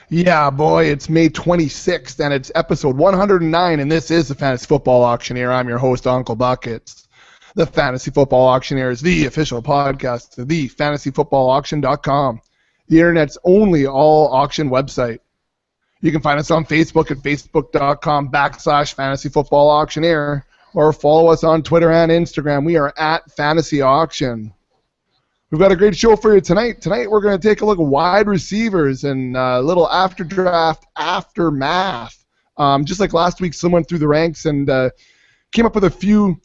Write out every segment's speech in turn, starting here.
Yeah, boy, it's May 26th, and it's episode 109, and this is the Fantasy Football Auctioneer. I'm your host, Uncle Buckets. The Fantasy Football Auctioneer is the official podcast of the fantasyfootballauction.com, the internet's only all-auction website. You can find us on Facebook at facebook.com/fantasyfootballauctioneer, or follow us on Twitter and Instagram. We are at Fantasy Auction. We've got a great show for you tonight. Tonight we're going to take a look at wide receivers and a little after-draft aftermath. Just like last week, Slim went through the ranks and came up with a few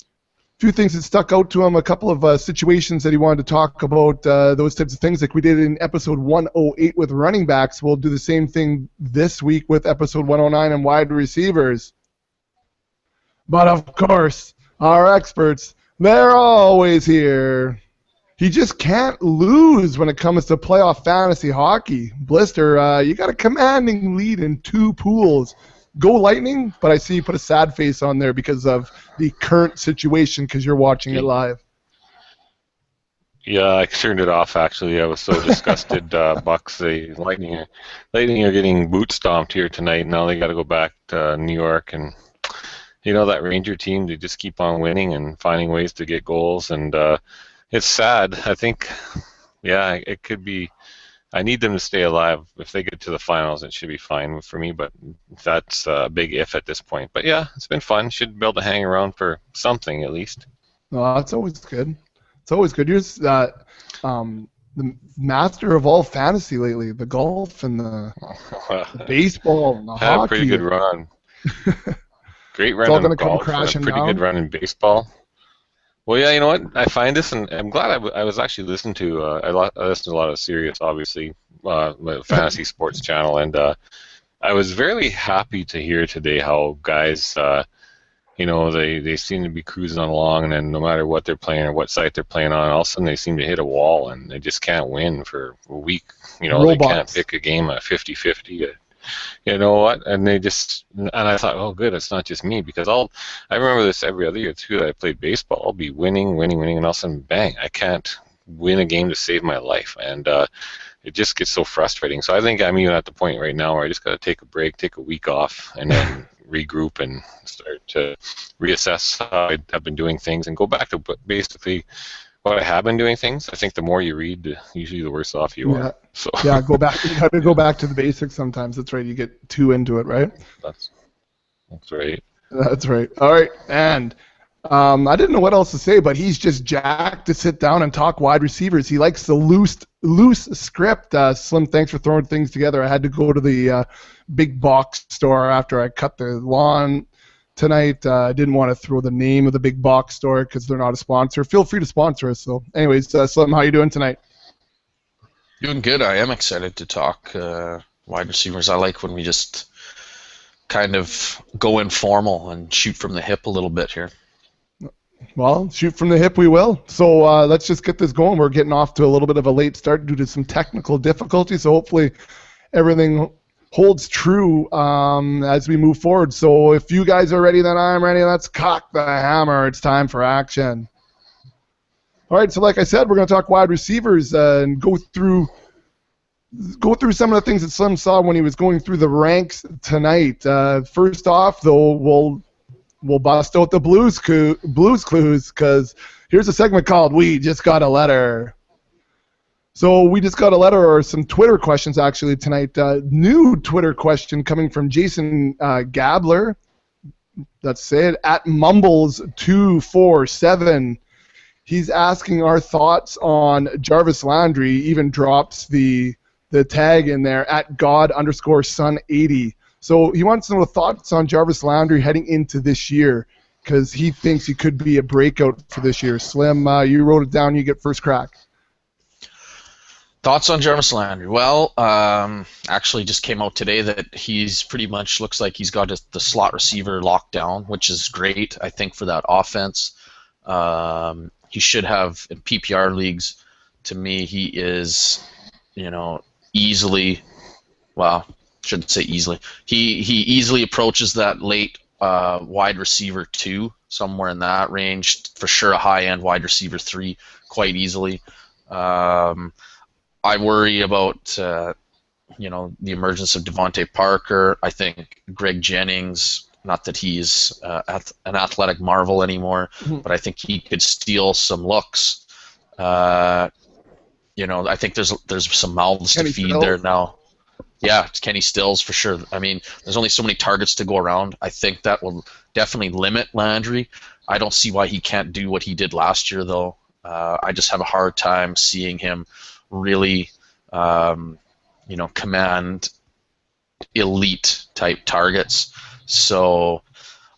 things that stuck out to him, a couple of situations that he wanted to talk about, those types of things like we did in episode 108 with running backs. We'll do the same thing this week with episode 109 and wide receivers. But of course, our experts, they're always here. He just can't lose when it comes to playoff fantasy hockey. Blister, you got a commanding lead in 2 pools. Go Lightning, but I see you put a sad face on there because of the current situation because you're watching it live. Yeah, I turned it off, actually. I was so disgusted. Bucks, the Lightning are getting boot stomped here tonight. Now they got to go back to New York. And, you know, that Ranger team, they just keep on winning and finding ways to get goals. And it's sad. I think, yeah, it could be. I need them to stay alive. If they get to the finals, it should be fine for me, but that's a big if at this point. But yeah, it's been fun. Should be able to hang around for something at least. Oh, that's always good. It's always good. You're just, the master of all fantasy lately, the golf and the baseball and the hockey. Had a pretty good run. Great run in golf. Pretty good run in baseball. Well, yeah, you know what? I find this, and I'm glad I was actually listening to. I listened to a lot of Sirius, obviously, fantasy sports channel, and I was very happy to hear today how guys, you know, they seem to be cruising along, and then no matter what they're playing or what site they're playing on, all of a sudden they seem to hit a wall, and they just can't win for a week. You know, Robots. They can't pick a game at 50-50. You know what? And they just, and I thought, oh, good, it's not just me, because I remember this every other year too. That I played baseball, I'll be winning, and all of a sudden, bang, I can't win a game to save my life, and it just gets so frustrating. So I think I'm even at the point right now where I just got to take a break, take a week off, and then regroup and start to reassess how I've been doing things and go back to basically what I have been doing things. I think the more you read, usually the worse off you are. So. Yeah, go back. You have to go back to the basics sometimes. That's right. You get too into it, right? That's right. That's right. All right, and I didn't know what else to say, but he's just jacked to sit down and talk wide receivers. He likes the loose script. Slim, thanks for throwing things together. I had to go to the big box store after I cut the lawn tonight. I didn't want to throw the name of the big box store because they're not a sponsor. Feel free to sponsor us. So, anyways, Slim, how you doing tonight? Doing good. I am excited to talk wide receivers. I like when we just kind of go informal and shoot from the hip a little bit here. Well, shoot from the hip we will. So let's just get this going. We're getting off to a little bit of a late start due to some technical difficulties, so hopefully everything holds true as we move forward. So if you guys are ready, then I'm ready. Let's cock the hammer. It's time for action. All right, so like I said, we're going to talk wide receivers and go through some of the things that Slim saw when he was going through the ranks tonight. First off, though, we'll bust out the blues clues because here's a segment called We Just Got a Letter. So we just got a letter or some Twitter questions actually tonight. New Twitter question coming from Jason Gabler. Let's say it, at Mumbles247. He's asking our thoughts on Jarvis Landry. Even drops the tag in there at God_Sun80. So he wants to know thoughts on Jarvis Landry heading into this year because he thinks he could be a breakout for this year. Slim, you wrote it down. You get first crack. Thoughts on Jarvis Landry? Well, actually just came out today that he's pretty much looks like he's got the slot receiver locked down, which is great, I think, for that offense. He should have, in PPR leagues, to me, he is, easily, well, shouldn't say easily. He easily approaches that late wide receiver 2, somewhere in that range. For sure a high-end wide receiver 3 quite easily. I worry about the emergence of Devontae Parker. I think Greg Jennings, not that he's an athletic marvel anymore, but I think he could steal some looks. I think there's some mouths to feed there now. Yeah, it's Kenny Stills for sure. I mean, there's only so many targets to go around. I think that will definitely limit Landry. I don't see why he can't do what he did last year, though. I just have a hard time seeing him really, command elite type targets. So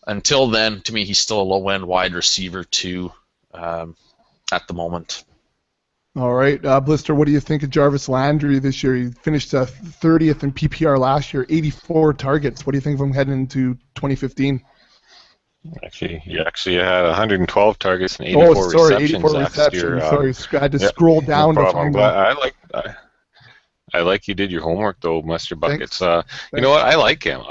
until then, to me, he's still a low-end wide receiver too at the moment. All right, Blister, what do you think of Jarvis Landry this year? He finished 30th in PPR last year, 84 targets. What do you think of him heading into 2015? He actually had 112 targets and 84 receptions last year. Sorry, I had to scroll down to find that. I like you did your homework though, Mr. Buckets. You know what? I like him.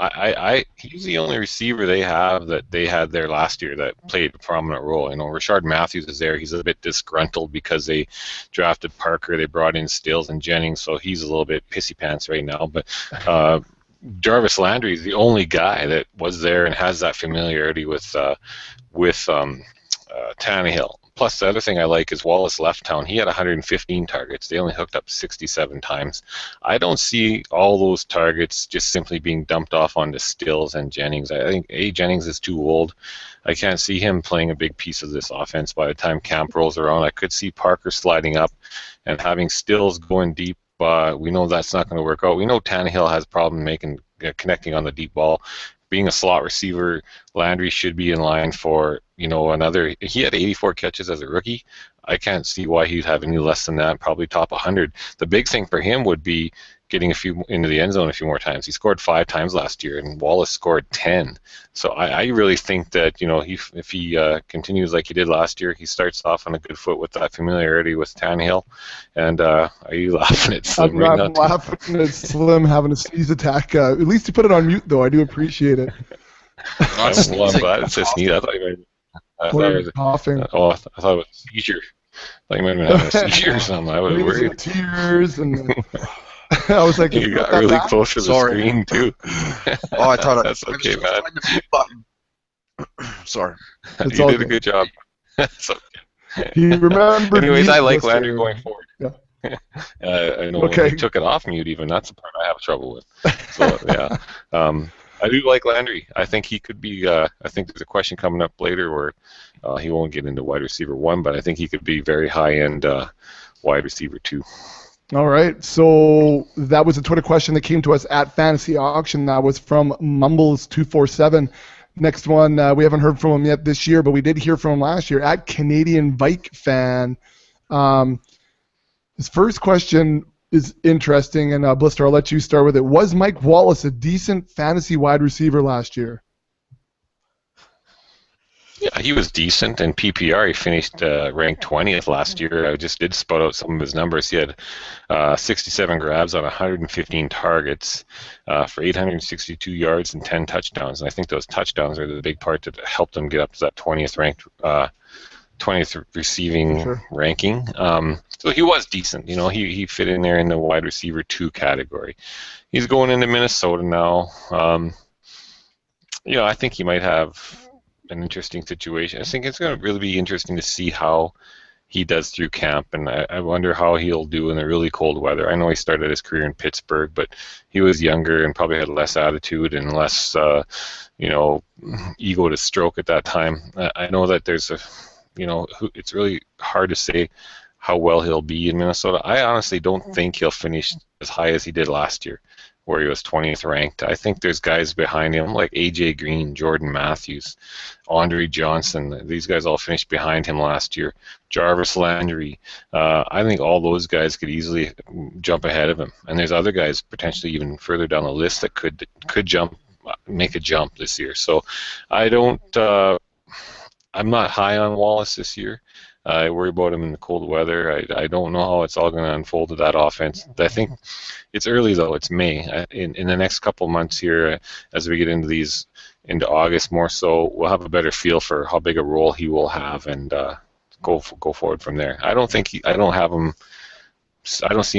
He's the only receiver they have that they had there last year that played a prominent role. Rashard Matthews is there. He's a bit disgruntled because they drafted Parker. They brought in Stills and Jennings, so he's a little bit pissy pants right now. But Jarvis Landry is the only guy that was there and has that familiarity with Tannehill. Plus, the other thing I like is Wallace left town. He had 115 targets. They only hooked up 67 times. I don't see all those targets just simply being dumped off onto Stills and Jennings. I think Jennings is too old. I can't see him playing a big piece of this offense by the time camp rolls around. I could see Parker sliding up and having Stills going deep. We know that's not going to work out. We know Tannehill has a problem connecting on the deep ball. Being a slot receiver, Landry should be in line for, another. He had 84 catches as a rookie. I can't see why he'd have any less than that, probably top 100. The big thing for him would be getting a few into the end zone a few more times. He scored 5 times last year, and Wallace scored 10. So I really think that, if he continues like he did last year, he starts off on a good foot with that familiarity with Tannehill. And are you laughing at Slim right now? I'm laughing at Slim having a sneeze attack. At least you put it on mute, though. I do appreciate it. I'm glad it's a sneeze. I thought it was coughing. I thought it was a seizure. I thought you might have been having a seizure or something. I was worried. Tears and... I was like, you got really close to the screen too. I thought that's okay, man. Sorry. You did a good job. So, you remember? Anyways, I like Landry going forward. Yeah. I know when he took it off mute. Even that's the part I have trouble with. So yeah, I do like Landry. I think he could be. I think there's a question coming up later where he won't get into wide receiver 1, but I think he could be very high end wide receiver 2. All right, so that was a Twitter question that came to us at Fantasy Auction. That was from Mumbles247. Next one, we haven't heard from him yet this year, but we did hear from him last year at Canadian Bike Fan. His first question is interesting, and Blister, I'll let you start with it. Was Mike Wallace a decent fantasy wide receiver last year? Yeah, he was decent in PPR. He finished ranked 20th last year. I just did spout out some of his numbers. He had 67 grabs on 115 targets for 862 yards and 10 touchdowns. And I think those touchdowns are the big part that helped him get up to that 20th ranked, 20th receiving ranking. So he was decent. He fit in there in the wide receiver 2 category. He's going into Minnesota now. I think he might have an interesting situation. I think it's going to really be interesting to see how he does through camp, and I wonder how he'll do in the really cold weather. I know he started his career in Pittsburgh, but he was younger and probably had less attitude and less, ego to stroke at that time. I know that there's it's really hard to say how well he'll be in Minnesota. I honestly don't think he'll finish as high as he did last year, where he was 20th ranked. I think there's guys behind him like A.J. Green, Jordan Matthews, Andre Johnson. These guys all finished behind him last year. Jarvis Landry. I think all those guys could easily jump ahead of him. And there's other guys potentially even further down the list that could make a jump this year. So I'm not high on Wallace this year. I worry about him in the cold weather. I don't know how it's all going to unfold to that offense. I think it's early, though. It's May. In the next couple of months here, as we get into August more so, we'll have a better feel for how big a role he will have and go forward from there. I don't see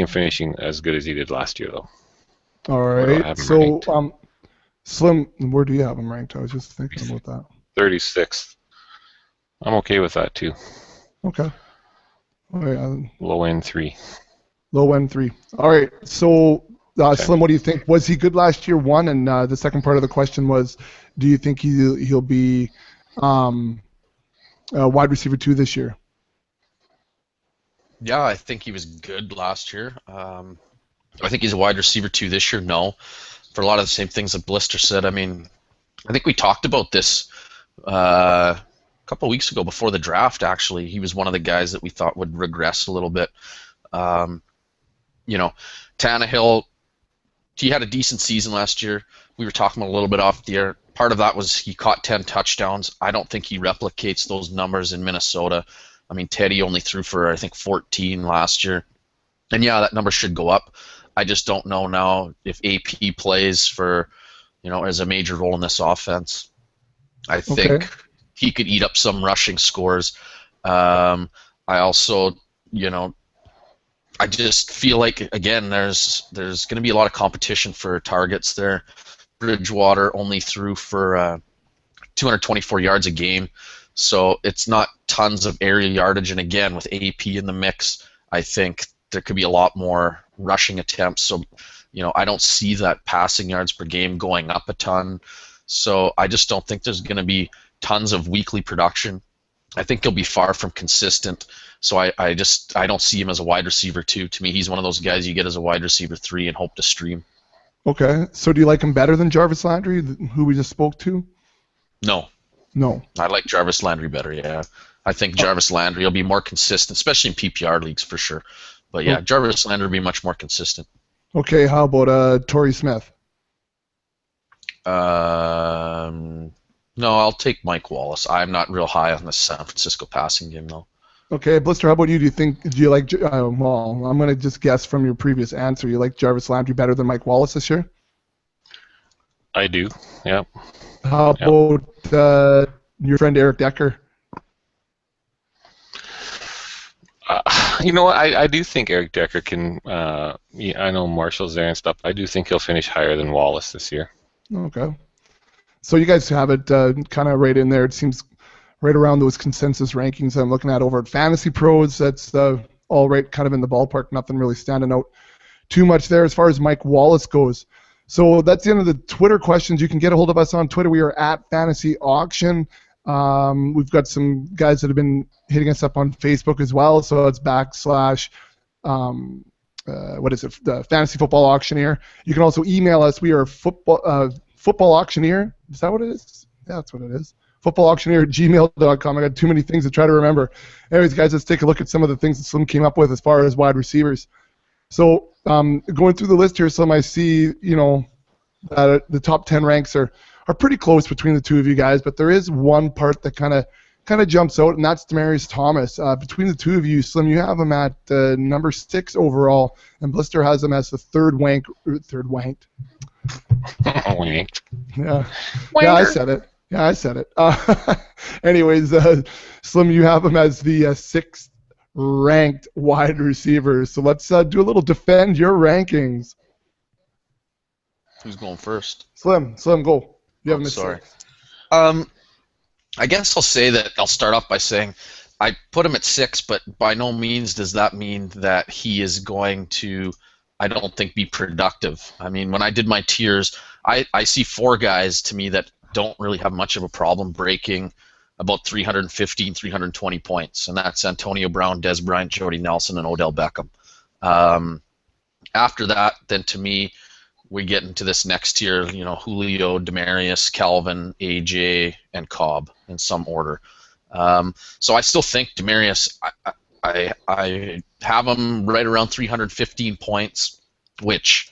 him finishing as good as he did last year, though. All right. So, Slim, where do you have him ranked? I was just thinking about that. 36th. I'm okay with that too. Okay. All right, low end 3. Low end 3. All right. So, Slim, what do you think? Was he good last year? 1, and the second part of the question was, do you think he'll be wide receiver 2 this year? Yeah, I think he was good last year. I think he's a wide receiver 2 this year. No, for a lot of the same things that Blister said. I mean, I think we talked about this a couple of weeks ago before the draft. Actually, he was one of the guys that we thought would regress a little bit. You know, Tannehill, he had a decent season last year. We were talking a little bit off the air. Part of that was he caught 10 touchdowns. I don't think he replicates those numbers in Minnesota. I mean, Teddy only threw for, I think, 14 last year. And yeah, that number should go up. I just don't know now if AP plays for, as a major role in this offense. I think he could eat up some rushing scores. I also, I just feel like, again, there's going to be a lot of competition for targets there. Bridgewater only threw for 224 yards a game, so it's not tons of area yardage. And again, with AP in the mix, I think there could be a lot more rushing attempts. So, I don't see that passing yards per game going up a ton. So I just don't think there's going to be tons of weekly production. I think he'll be far from consistent. So I don't see him as a wide receiver 2. To me, he's one of those guys you get as a wide receiver 3 and hope to stream. Okay. So do you like him better than Jarvis Landry, who we just spoke to? No. I like Jarvis Landry better, yeah. I think Jarvis Landry will be more consistent, especially in PPR leagues for sure. But yeah, Jarvis Landry will be much more consistent. Okay, how about Torrey Smith? No, I'll take Mike Wallace. I'm not real high on the San Francisco passing game, though. Okay, Blister, how about you? Do you like, well, I'm going to just guess from your previous answer, you like Jarvis Landry better than Mike Wallace this year? I do, yeah. How about your friend Eric Decker? I do think Eric Decker can, I know Marshall's there and stuff. I do think he'll finish higher than Wallace this year. Okay. So you guys have it kind of right in there. It seems right around those consensus rankings I'm looking at over at Fantasy Pros. That's all right, kind of in the ballpark. Nothing really standing out too much there as far as Mike Wallace goes. So that's the end of the Twitter questions. You can get a hold of us on Twitter. We are at Fantasy Auction. We've got some guys that have been hitting us up on Facebook as well. So it's / the Fantasy Football Auctioneer. You can also email us. We are Football Auctioneer. Is that what it is? Yeah, that's what it is. footballauctioneer@gmail.com. I got too many things to try to remember. Anyways, guys, let's take a look at some of the things that Slim came up with as far as wide receivers. So going through the list here, Slim, I see, that the top 10 ranks are pretty close between the two of you guys, but there is one part that kind of jumps out, and that's Demaryius Thomas. Between the two of you, Slim, you have him at number 6 overall, and Blister has him as the third wanked. Wanked. Yeah. Yeah, I said it. Anyways, Slim, you have him as the 6th ranked wide receiver. So let's do a little defend your rankings. Who's going first? Slim, go. You have him at sorry. 6. I guess I'll say that I'll start off by saying I put him at 6, but by no means does that mean that he is going to, I don't think, be productive. I mean, when I did my tiers, I see 4 guys to me that don't really have much of a problem breaking about 315, 320 points, and that's Antonio Brown, Des Bryant, Jordy Nelson, and Odell Beckham. After that, then to me, we get into this next tier, Julio, Demaryius, Calvin, AJ, and Cobb in some order. So I still think Demaryius, I have him right around 315 points, which,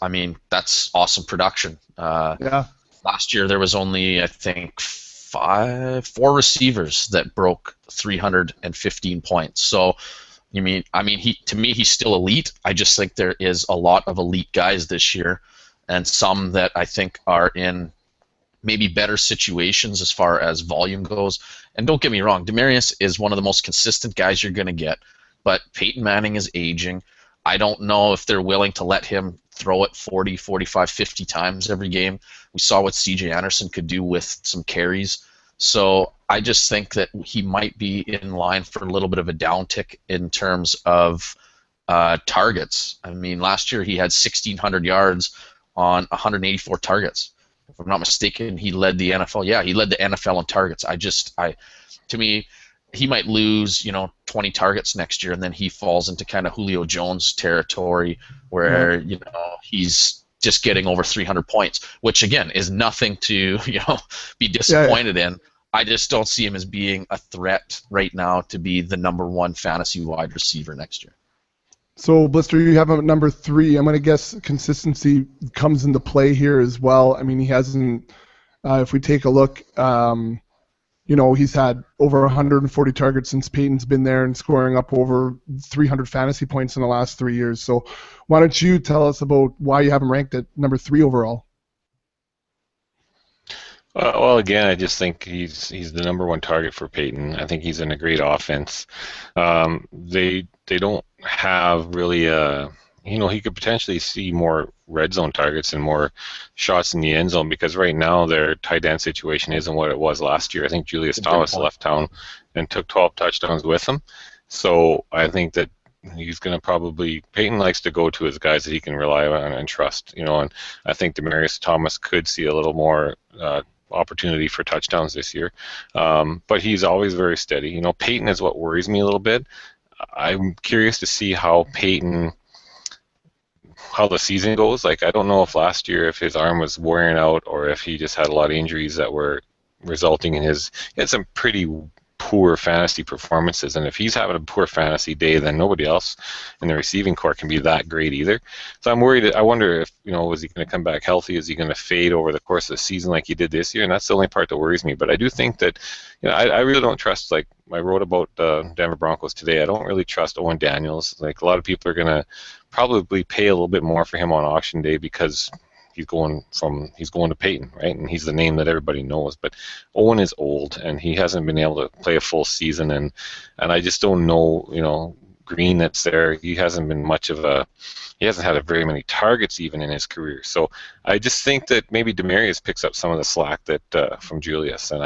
I mean, that's awesome production. Yeah. Last year there was only, I think, 4 receivers that broke 315 points. So, to me, he's still elite. I just think there is a lot of elite guys this year, and some that I think are in maybe better situations as far as volume goes. And don't get me wrong, Demaryius is one of the most consistent guys you're going to get, but Peyton Manning is aging. I don't know if they're willing to let him throw it 40, 45, 50 times every game. We saw what C.J. Anderson could do with some carries. So I just think that he might be in line for a little bit of a downtick in terms of targets. I mean, last year he had 1,600 yards on 184 targets. If I'm not mistaken, he led the NFL. Yeah, he led the NFL in targets. To me, he might lose, 20 targets next year, and then he falls into kind of Julio Jones territory where, he's just getting over 300 points, which again is nothing to, be disappointed in. I just don't see him as being a threat right now to be the number one fantasy wide receiver next year. So, Blister, you have him at number 3. I'm going to guess consistency comes into play here as well. I mean, he hasn't, if we take a look, he's had over 140 targets since Peyton's been there and scoring up over 300 fantasy points in the last 3 years. So why don't you tell us about why you have him ranked at number 3 overall? Well, again, I just think he's the number one target for Peyton. I think he's in a great offense. They don't have really he could potentially see more red zone targets and more shots in the end zone because right now their tight end situation isn't what it was last year. I think Julius Thomas left town and took 12 touchdowns with him. So I think that he's going to Peyton likes to go to his guys that he can rely on and trust, and I think Demaryius Thomas could see a little more opportunity for touchdowns this year. But he's always very steady. Peyton is what worries me a little bit. I'm curious to see how the season goes. Like, I don't know if last year if his arm was wearing out or if he just had a lot of injuries that were resulting in he had some pretty poor fantasy performances, and if he's having a poor fantasy day, then nobody else in the receiving corps can be that great either. So I'm worried. I wonder if, is he going to come back healthy? Is he going to fade over the course of the season like he did this year? And that's the only part that worries me. But I do think that, I really don't trust, like I wrote about Denver Broncos today, I don't really trust Owen Daniels. Like, a lot of people are going to probably pay a little bit more for him on auction day because he's going to Peyton, right? And he's the name that everybody knows. But Owen is old, and he hasn't been able to play a full season, and I just don't know, Green that's there. He hasn't had very many targets even in his career. So I just think that maybe Demaryius picks up some of the slack that from Julius, and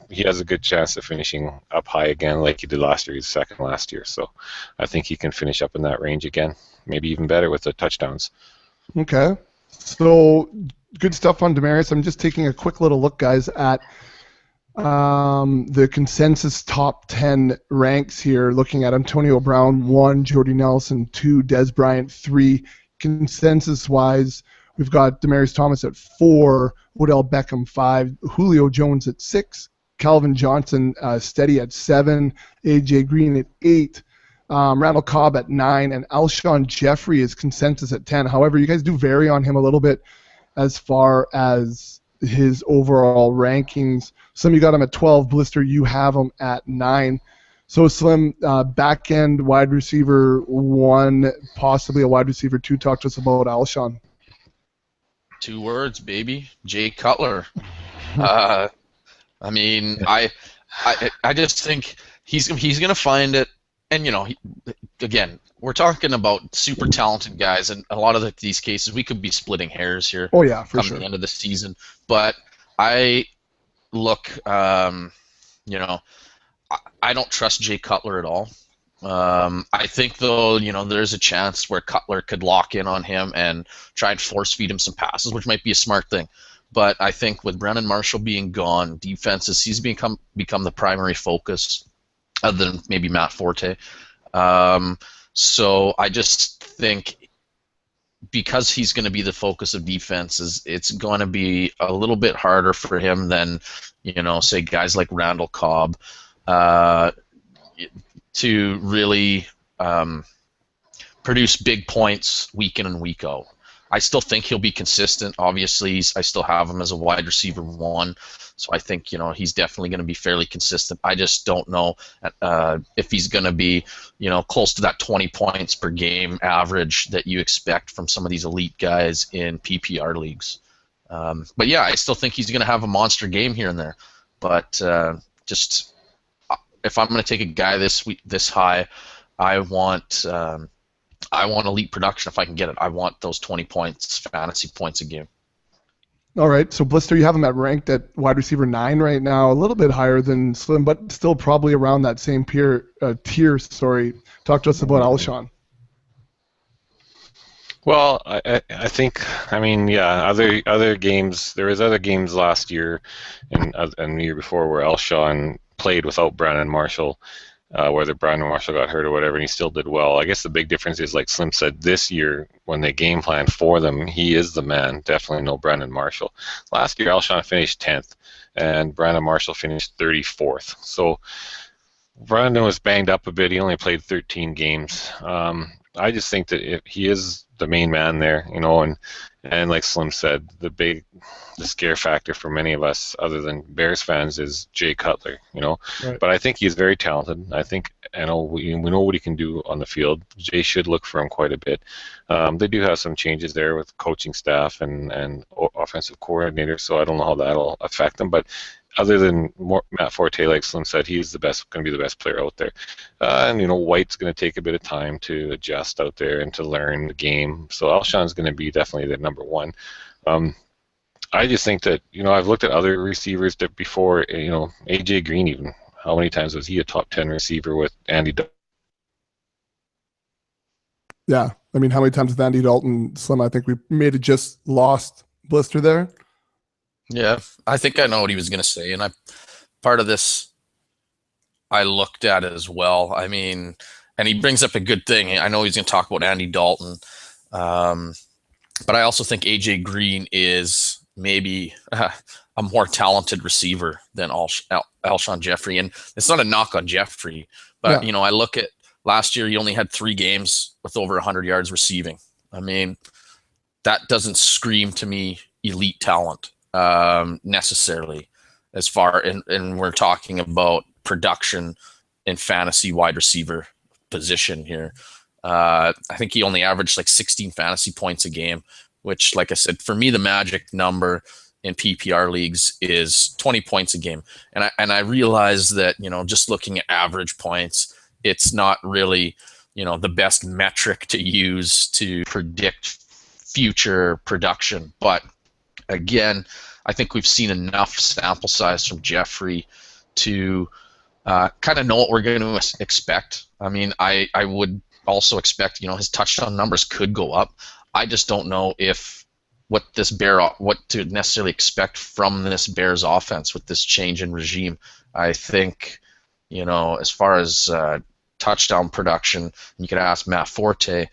he has a good chance of finishing up high again like he did last year. He's second last year, so I think he can finish up in that range again, maybe even better with the touchdowns. Okay. So, good stuff on Demaryius. I'm just taking a quick little look, guys, at the consensus top 10 ranks here, looking at Antonio Brown, 1, Jordy Nelson, 2, Des Bryant, 3. Consensus-wise, we've got Demaryius Thomas at 4, Odell Beckham 5, Julio Jones at 6, Calvin Johnson steady at 7, A.J. Green at 8, Randall Cobb at 9, and Alshon Jeffrey is consensus at 10. However, you guys do vary on him a little bit as far as his overall rankings. Some of you got him at 12. Blister, you have him at 9. So, Slim, back-end wide receiver 1, possibly a wide receiver 2. Talk to us about Alshon. 2 words, baby. Jay Cutler. I just think he's going to find it. And, again, we're talking about super talented guys, and a lot of these cases we could be splitting hairs here. Oh, yeah, for sure. At the end of the season. But I look, I don't trust Jay Cutler at all. I think, though, there's a chance where Cutler could lock in on him and try and force feed him some passes, which might be a smart thing. But I think with Brandon Marshall being gone, defenses, he's become the primary focus, other than maybe Matt Forte. So I just think because he's going to be the focus of defenses, it's going to be a little bit harder for him than, say guys like Randall Cobb to really produce big points week in and week out. I still think he'll be consistent. Obviously, I still have him as a wide receiver 1. So I think, he's definitely going to be fairly consistent. I just don't know if he's going to be, close to that 20 points per game average that you expect from some of these elite guys in PPR leagues. But yeah, I still think he's going to have a monster game here and there. But just if I'm going to take a guy this high, I want I want elite production if I can get it. I want those 20 points, fantasy points a game. All right, so Blister, you have him ranked at wide receiver 9 right now, a little bit higher than Slim, but still probably around that same tier. Sorry, talk to us about Alshon. Well, I think, I mean, yeah, other games. There was other games last year and the year before where Alshon played without Brandon Marshall, whether Brandon Marshall got hurt or whatever, and he still did well. I guess the big difference is, like Slim said, this year when they game plan for them, he is the man. Definitely no Brandon Marshall. Last year, Alshon finished 10th, and Brandon Marshall finished 34th. So Brandon was banged up a bit. He only played 13 games. I just think that if he is the main man there, and like Slim said, the scare factor for many of us, other than Bears fans, is Jay Cutler, Right. But I think he's very talented. I think, we know what he can do on the field. Jay should look for him quite a bit. They do have some changes there with coaching staff and offensive coordinator, so I don't know how that'll affect them, but other than Matt Forte, like Slim said, he's going to be the best player out there. And White's going to take a bit of time to adjust out there and to learn the game. So Alshon's going to be definitely the number one. I just think that, I've looked at other receivers that before, AJ Green even. How many times was he a top 10 receiver with Andy Dalton? Yeah, I mean, how many times with Andy Dalton, Slim? I think we maybe just lost Blister there. Yeah, I think I know what he was going to say, and part of this I looked at it as well. I mean, and he brings up a good thing. I know he's going to talk about Andy Dalton, but I also think AJ Green is maybe a more talented receiver than Alshon Jeffrey, and it's not a knock on Jeffrey, but yeah. I look at last year. He only had 3 games with over 100 yards receiving. I mean, that doesn't scream to me elite talent. Necessarily, as far and we're talking about production in fantasy wide receiver position here. I think he only averaged like 16 fantasy points a game, which, like I said, for me the magic number in PPR leagues is 20 points a game. And I realize that just looking at average points, it's not really the best metric to use to predict future production, but again, I think we've seen enough sample size from Jeffrey to kind of know what we're going to expect. I mean, I would also expect, his touchdown numbers could go up. I just don't know what to necessarily expect from this Bears offense with this change in regime. I think, as far as touchdown production, you could ask Matt Forte.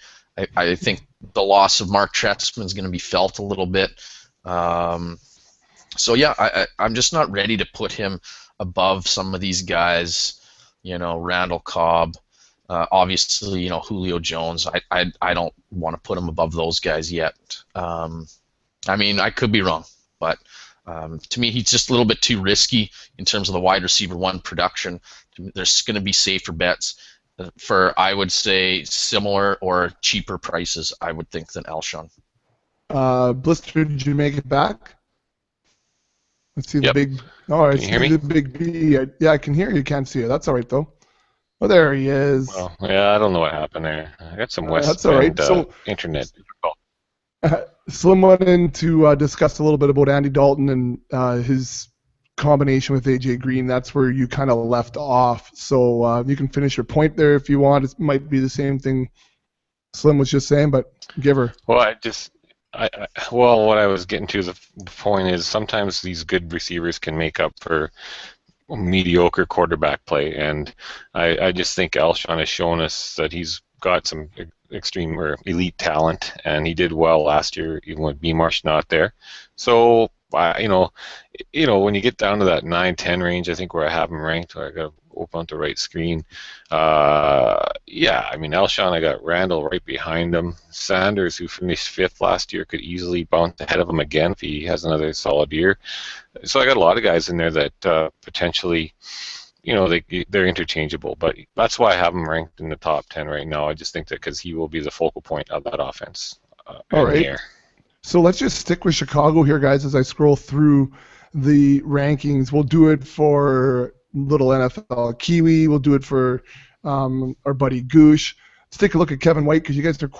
I think the loss of Mark Trestman is going to be felt a little bit. So yeah, I'm just not ready to put him above some of these guys, Randall Cobb, obviously, Julio Jones. I don't want to put him above those guys yet. I mean, I could be wrong, but to me, he's just a little bit too risky in terms of the wide receiver 1 production. There's going to be safer bets for, I would say, similar or cheaper prices, I would think, than Alshon. Blister, did you make it back? Let's see the big. Oh, I see the big B. Yeah, I can hear you. Can't see it. That's all right though. Oh, there he is. Well, yeah, I don't know what happened there. I got some West that's all right. internet. Slim wanted to discuss a little bit about Andy Dalton and his combination with AJ Green. That's where you kind of left off. So you can finish your point there if you want. It might be the same thing Slim was just saying, but give her. Well, well, what I was getting to, the point is sometimes these good receivers can make up for mediocre quarterback play, and I just think Alshon has shown us that he's got some extreme or elite talent, and he did well last year even with B-Marsh not there. So when you get down to that 9-10 range, I think where I have him ranked, I got to open up the right screen. I mean, Alshon, I got Randall right behind him. Sanders, who finished 5th last year, could easily bounce ahead of him again if he has another solid year. So I got a lot of guys in there that potentially, they're interchangeable. But that's why I have him ranked in the top 10 right now. I just think that because he will be the focal point of that offense. All right. So let's just stick with Chicago here, guys, as I scroll through the rankings. We'll do it for little NFL Kiwi. We'll do it for our buddy Goosh. take a look at Kevin White, because you guys are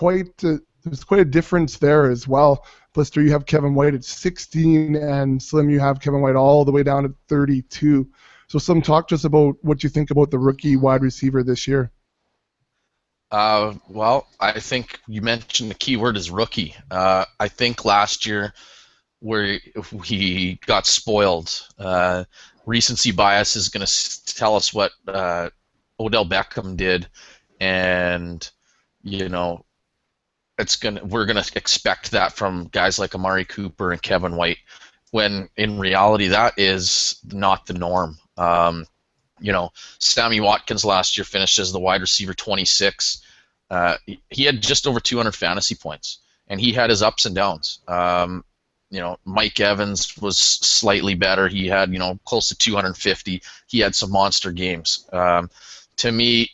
there's quite a difference there as well. Blister, you have Kevin White at 16, and Slim, you have Kevin White all the way down at 32. So Slim, talk to us about what you think about the rookie wide receiver this year. Well, I think you mentioned the key word is rookie. I think last year where we got spoiled, recency bias is going to tell us what Odell Beckham did, and we're gonna expect that from guys like Amari Cooper and Kevin White, when in reality that is not the norm. Sammy Watkins last year finished as the wide receiver 26. He had just over 200 fantasy points, and he had his ups and downs. Mike Evans was slightly better. He had close to 250. He had some monster games. To me,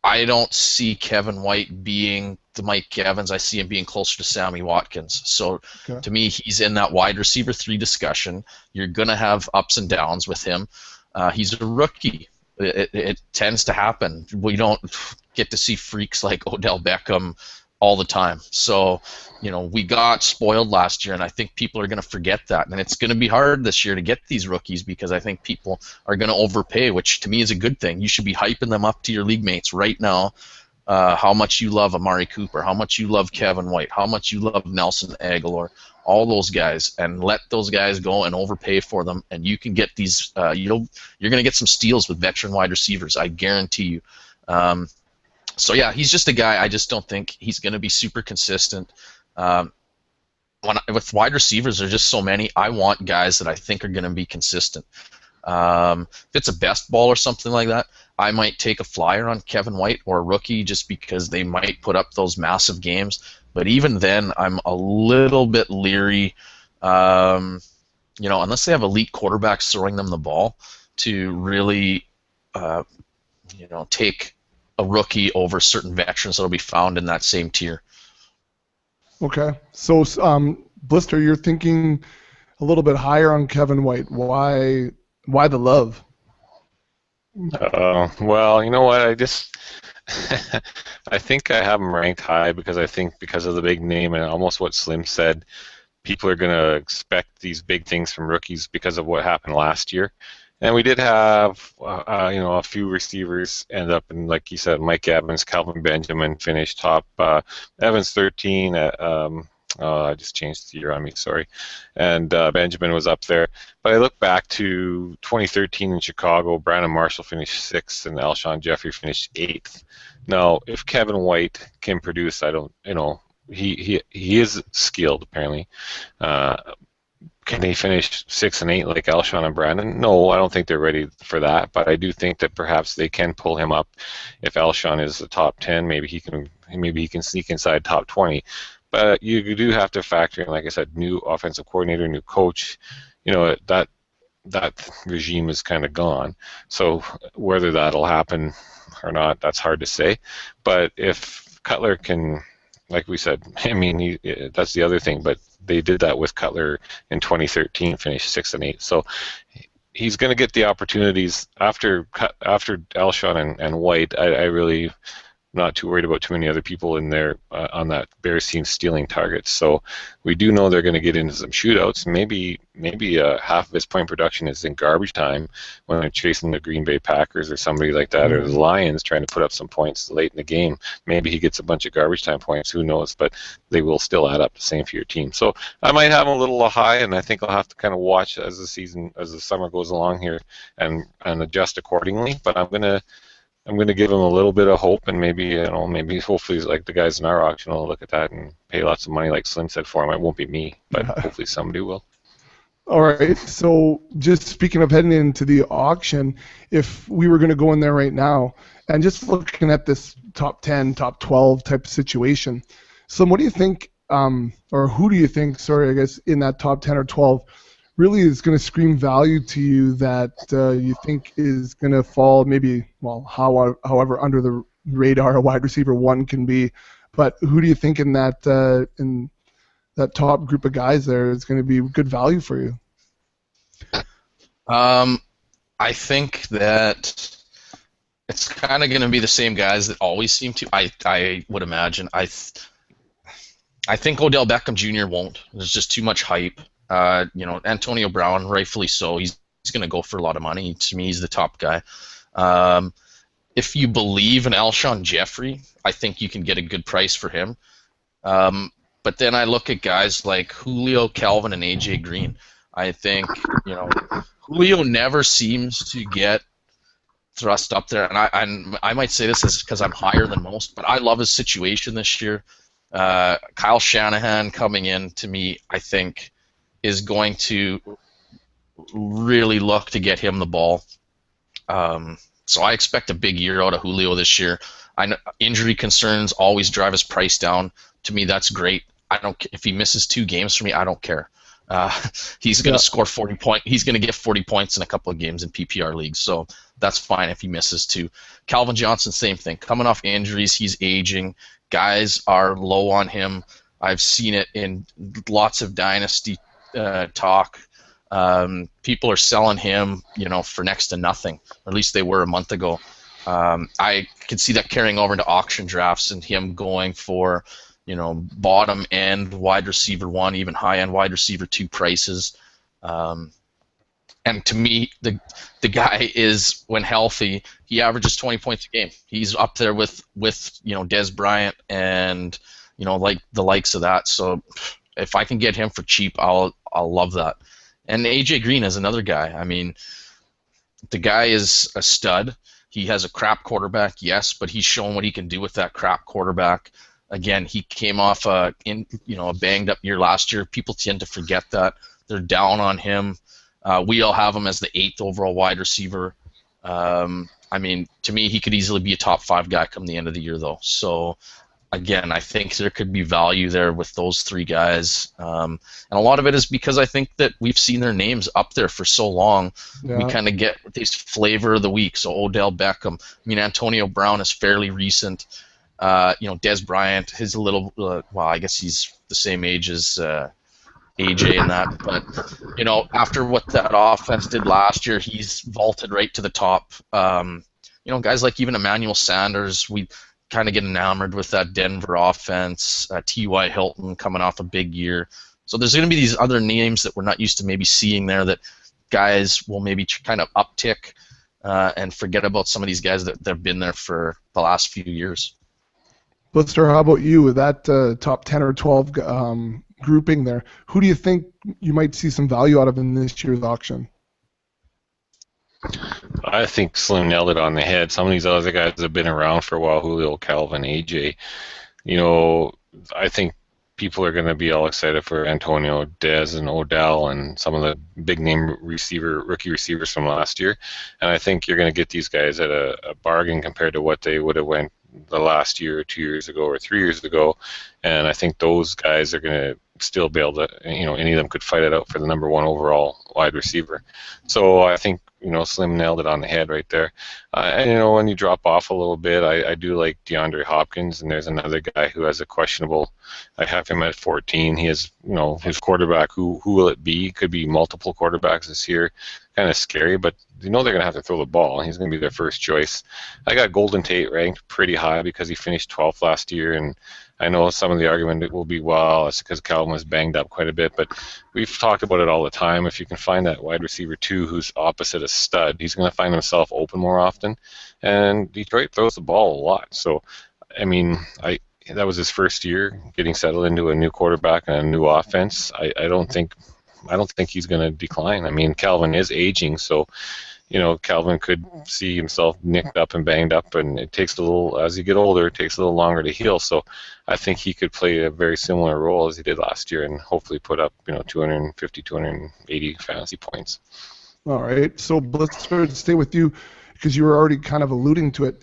I don't see Kevin White being the Mike Evans. I see him being closer to Sammy Watkins. So to me, he's in that wide receiver 3 discussion. You're going to have ups and downs with him. He's a rookie. It tends to happen. We don't get to see freaks like Odell Beckham all the time. So, we got spoiled last year, and I think people are going to forget that. And it's going to be hard this year to get these rookies, because I think people are going to overpay, which to me is a good thing. You should be hyping them up to your league mates right now, how much you love Amari Cooper, how much you love Kevin White, how much you love Nelson Aguilar, all those guys, and let those guys go and overpay for them, and you can get these. You're going to get some steals with veteran wide receivers, I guarantee you. So yeah, he's just a guy. I just don't think he's going to be super consistent. With wide receivers, there's just so many. I want guys that I think are going to be consistent. If it's a best ball or something like that, I might take a flyer on Kevin White or a rookie, just because they might put up those massive games. But even then, I'm a little bit leery, unless they have elite quarterbacks throwing them the ball, to really, take a rookie over certain veterans that will be found in that same tier. Okay. So, Blister, you're thinking a little bit higher on Kevin White. Why the love? Well, you know what? I think I have him ranked high because of the big name and almost what Slim said, people are going to expect these big things from rookies because of what happened last year. And we did have, a few receivers end up in, like you said, Mike Evans, Calvin Benjamin finished top. Evans 13. I just changed the year on me, sorry. And Benjamin was up there. But I look back to 2013 in Chicago. Brandon Marshall finished 6th, and Alshon Jeffrey finished 8th. Now, if Kevin White can produce, he is skilled apparently. Can they finish 6 and 8 like Alshon and Brandon? No, I don't think they're ready for that. But I do think that perhaps they can pull him up. If Alshon is the top 10, maybe he can sneak inside top 20. But you do have to factor in, like I said, new offensive coordinator, new coach. That regime is kind of gone. So whether that'll happen or not, that's hard to say. But if Cutler can, like we said, that's the other thing. But they did that with Cutler in 2013, finished 6 and 8. So he's going to get the opportunities after Alshon and White. I really not too worried about too many other people in there on that Bears team stealing targets. So we do know they're going to get into some shootouts. Maybe half of his point production is in garbage time when they're chasing the Green Bay Packers or somebody like that, or the Lions trying to put up some points late in the game. Maybe he gets a bunch of garbage time points. Who knows? But they will still add up the same for your team. So I might have him a little high, and I think I'll have to kind of watch as the summer goes along here and adjust accordingly. But I'm going to give him a little bit of hope, and maybe hopefully like the guys in our auction will look at that and pay lots of money like Slim said for him. It won't be me, but hopefully somebody will. All right, so just speaking of heading into the auction, if we were going to go in there right now and just looking at this top 10, top 12 type of situation, Slim, what do you think, or who do you think, in that top 10 or 12 really is going to scream value to you that you think is going to fall however under the radar a wide receiver 1 can be, but who do you think in that top group of guys there is going to be good value for you? I think that It's kind of going to be the same guys that always seem to. I would imagine. I think Odell Beckham Jr. won't. There's just too much hype. Antonio Brown, rightfully so. He's going to go for a lot of money. To me, he's the top guy. If you believe in Alshon Jeffrey, I think you can get a good price for him. But then I look at guys like Julio, Calvin, and AJ Green. I think Julio never seems to get thrust up there, and I might say this is because I'm higher than most, but I love his situation this year. Kyle Shanahan coming in, to me, I think, is going to really look to get him the ball. So I expect a big year out of Julio this year. I know injury concerns always drive his price down. To me, that's great. If he misses 2 games for me, I don't care. He's going to score 40 points. He's going to get 40 points in a couple of games in PPR leagues, so that's fine if he misses 2. Calvin Johnson, same thing. Coming off injuries, he's aging. Guys are low on him. I've seen it in lots of dynasty talk. People are selling him, for next to nothing. Or at least they were a month ago. I could see that carrying over into auction drafts and him going for, bottom end wide receiver 1, even high end wide receiver 2 prices. And to me, the guy is, when healthy, he averages 20 points a game. He's up there with Dez Bryant and like the likes of that. So if I can get him for cheap, I'll love that. And AJ Green is another guy. I mean, the guy is a stud. He has a crap quarterback, yes, but he's shown what he can do with that crap quarterback. Again, he came off a banged up year last year. People tend to forget that. They're down on him. We all have him as the 8th overall wide receiver. I mean, to me, he could easily be a top 5 guy come the end of the year, though. So, again, I think there could be value there with those 3 guys. And a lot of it is because I think that we've seen their names up there for so long. Yeah. We kind of get this flavor of the week. So Odell Beckham. I mean, Antonio Brown is fairly recent. Dez Bryant, his a little, I guess he's the same age as AJ and that. But, after what that offense did last year, he's vaulted right to the top. Guys like even Emmanuel Sanders, we kind of get enamored with that Denver offense. T.Y. Hilton coming off a big year. So there's going to be these other names that we're not used to maybe seeing there that guys will maybe kind of uptick and forget about some of these guys that have been there for the last few years. Blister, how about you with that top 10 or 12 grouping there? Who do you think you might see some value out of in this year's auction? I think Slim nailed it on the head. Some of these other guys have been around for a while, Julio, Calvin, AJ. I think people are going to be all excited for Antonio, Dez, and Odell, and some of the big-name rookie receivers from last year. And I think you're going to get these guys at a bargain compared to what they would have went the last year or 2 years ago or 3 years ago. And I think those guys are going to still be able to, any of them could fight it out for the number 1 overall wide receiver. So I think, Slim nailed it on the head right there. And, when you drop off a little bit, I do like DeAndre Hopkins, and there's another guy who has a questionable, I have him at 14. He has, his quarterback, who will it be? Could be multiple quarterbacks this year. Kind of scary, but they're going to have to throw the ball. He's going to be their first choice. I got Golden Tate ranked pretty high because he finished 12th last year, and I know some of the argument will be, well, it's because Calvin was banged up quite a bit, but we've talked about it all the time. If you can find that wide receiver 2 who's opposite a stud, he's going to find himself open more often, and Detroit throws the ball a lot. So, I mean, that was his first year getting settled into a new quarterback and a new offense. I don't think he's going to decline. I mean, Calvin is aging, so Calvin could see himself nicked up and banged up, and it takes a little, as you get older, it takes a little longer to heal. So I think he could play a very similar role as he did last year and hopefully put up, 250, 280 fantasy points. All right. So let's stay with you because you were already kind of alluding to it.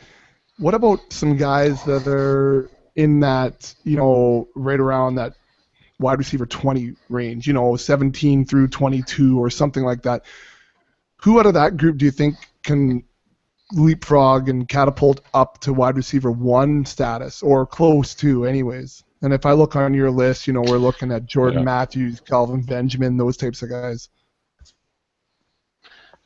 What about some guys that are in that, right around that wide receiver 20 range, 17 through 22 or something like that? Who out of that group do you think can leapfrog and catapult up to wide receiver 1 status, or close to anyways? And if I look on your list, we're looking at Jordan Matthews, Calvin Benjamin, those types of guys.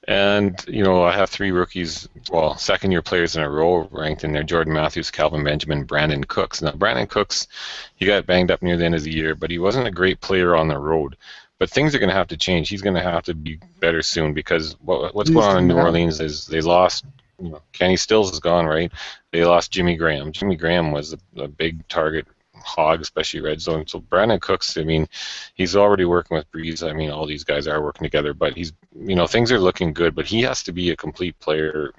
And, I have 3 rookies, well, second-year players in a row ranked in there: Jordan Matthews, Calvin Benjamin, Brandon Cooks. Now, Brandon Cooks, he got banged up near the end of the year, but he wasn't a great player on the road. But things are going to have to change. He's going to have to be better soon, because what's going on in New Orleans is they lost, Kenny Stills is gone, right? They lost Jimmy Graham. Jimmy Graham was a big target hog, especially red zone. So Brandon Cooks, he's already working with Breeze. All these guys are working together, but he's, things are looking good, but he has to be a complete player,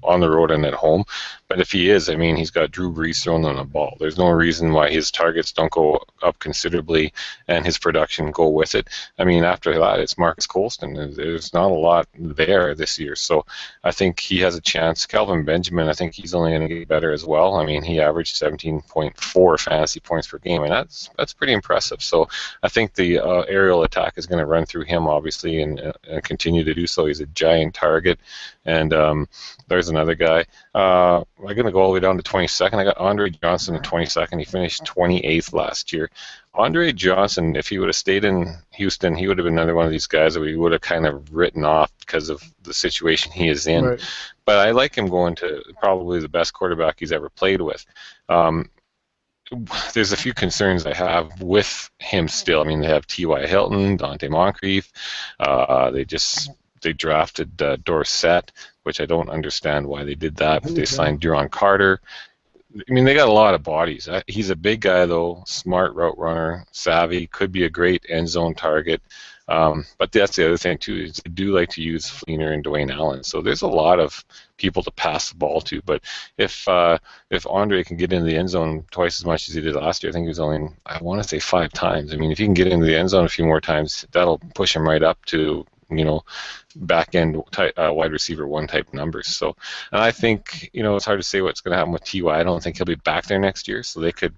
on the road and at home. But if he is, he's got Drew Brees throwing on the ball. There's no reason why his targets don't go up considerably and his production go with it. After that, it's Marcus Colston. There's not a lot there this year. So I think he has a chance. Calvin Benjamin, I think he's only going to get better as well. He averaged 17.4 fantasy points per game, and that's pretty impressive. So I think the aerial attack is going to run through him, obviously, and continue to do so. He's a giant target. And there's another guy. I'm going to go all the way down to 22nd. I got Andre Johnson at 22nd. He finished 28th last year. Andre Johnson, if he would have stayed in Houston, he would have been another one of these guys that we would have kind of written off because of the situation he is in. Right. But I like him going to probably the best quarterback he's ever played with. There's a few concerns I have with him still. They have T.Y. Hilton, Dante Moncrief. They drafted Dorsett, which I don't understand why they did that. But they signed Duron Carter. They got a lot of bodies. He's a big guy, though, smart route runner, savvy, could be a great end zone target. But that's the other thing, too, is they do like to use Fleener and Dwayne Allen. So there's a lot of people to pass the ball to. But if Andre can get into the end zone twice as much as he did last year, I think he was only, I want to say 5 times. If he can get into the end zone a few more times, that'll push him right up to, back end wide receiver 1 type numbers. So, and I think, it's hard to say what's going to happen with T.Y. I don't think he'll be back there next year, so they could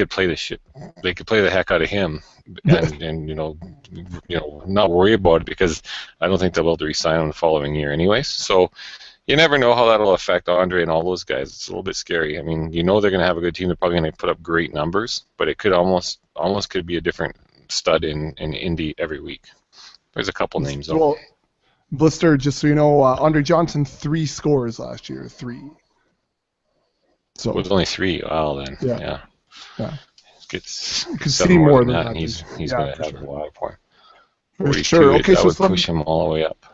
play the heck out of him and not worry about it, because I don't think they'll be able to re-sign him the following year anyways. So you never know how that'll affect Andre and all those guys. It's a little bit scary. They're going to have a good team. They're probably going to put up great numbers, but it could almost could be a different stud in Indy every week. There's a couple names though. Well, Blister, just so you know, Andre Johnson 3 scores last year. 3. So it was only 3. Wow, then. Yeah. Gets you can see more than that. He's going to have a lot of points. For sure. Okay, that would push him all the way up.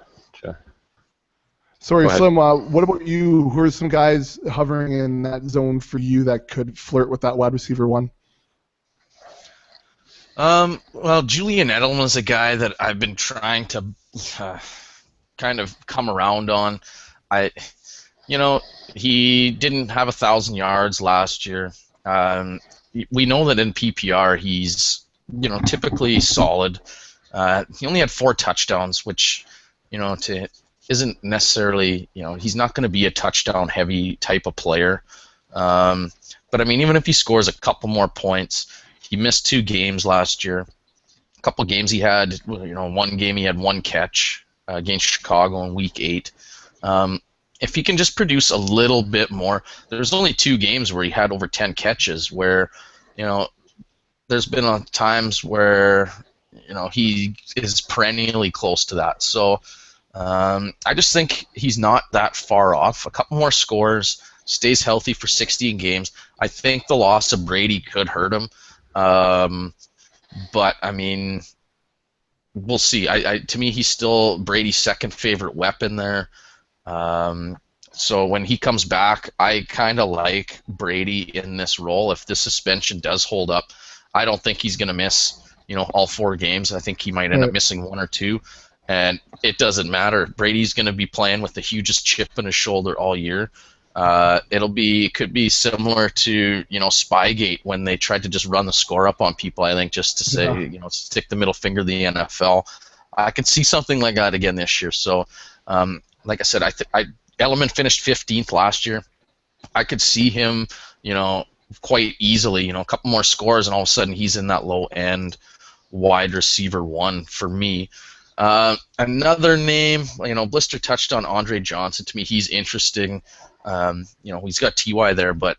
Sorry, Slim. What about you? Who are some guys hovering in that zone for you that could flirt with that wide receiver 1? Well, Julian Edelman is a guy that I've been trying to kind of come around on. He didn't have 1,000 yards last year. We know that in PPR he's, typically solid. He only had 4 touchdowns, which, isn't necessarily, he's not going to be a touchdown-heavy type of player. But, even if he scores a couple more points, he missed 2 games last year. A couple games he had, one game he had 1 catch against Chicago in Week 8. If he can just produce a little bit more, there's only 2 games where he had over 10 catches, where, there's been times where, he is perennially close to that. So I just think he's not that far off. A couple more scores, stays healthy for 16 games. I think the loss of Brady could hurt him. But we'll see. To me, he's still Brady's second favorite weapon there. So when he comes back, I kind of like Brady in this role. If the suspension does hold up, I don't think he's going to miss, all 4 games. I think he might end up missing 1 or 2, and it doesn't matter. Brady's going to be playing with the hugest chip in his shoulder all year. It could be similar to Spygate when they tried to just run the score up on people. I think just to say stick the middle finger to the NFL. I could see something like that again this year. So like I said, Edelman finished 15th last year. I could see him quite easily a couple more scores and all of a sudden he's in that low end wide receiver 1 for me. Another name, Blister touched on Andre Johnson. To me, he's interesting. He's got T.Y. there, but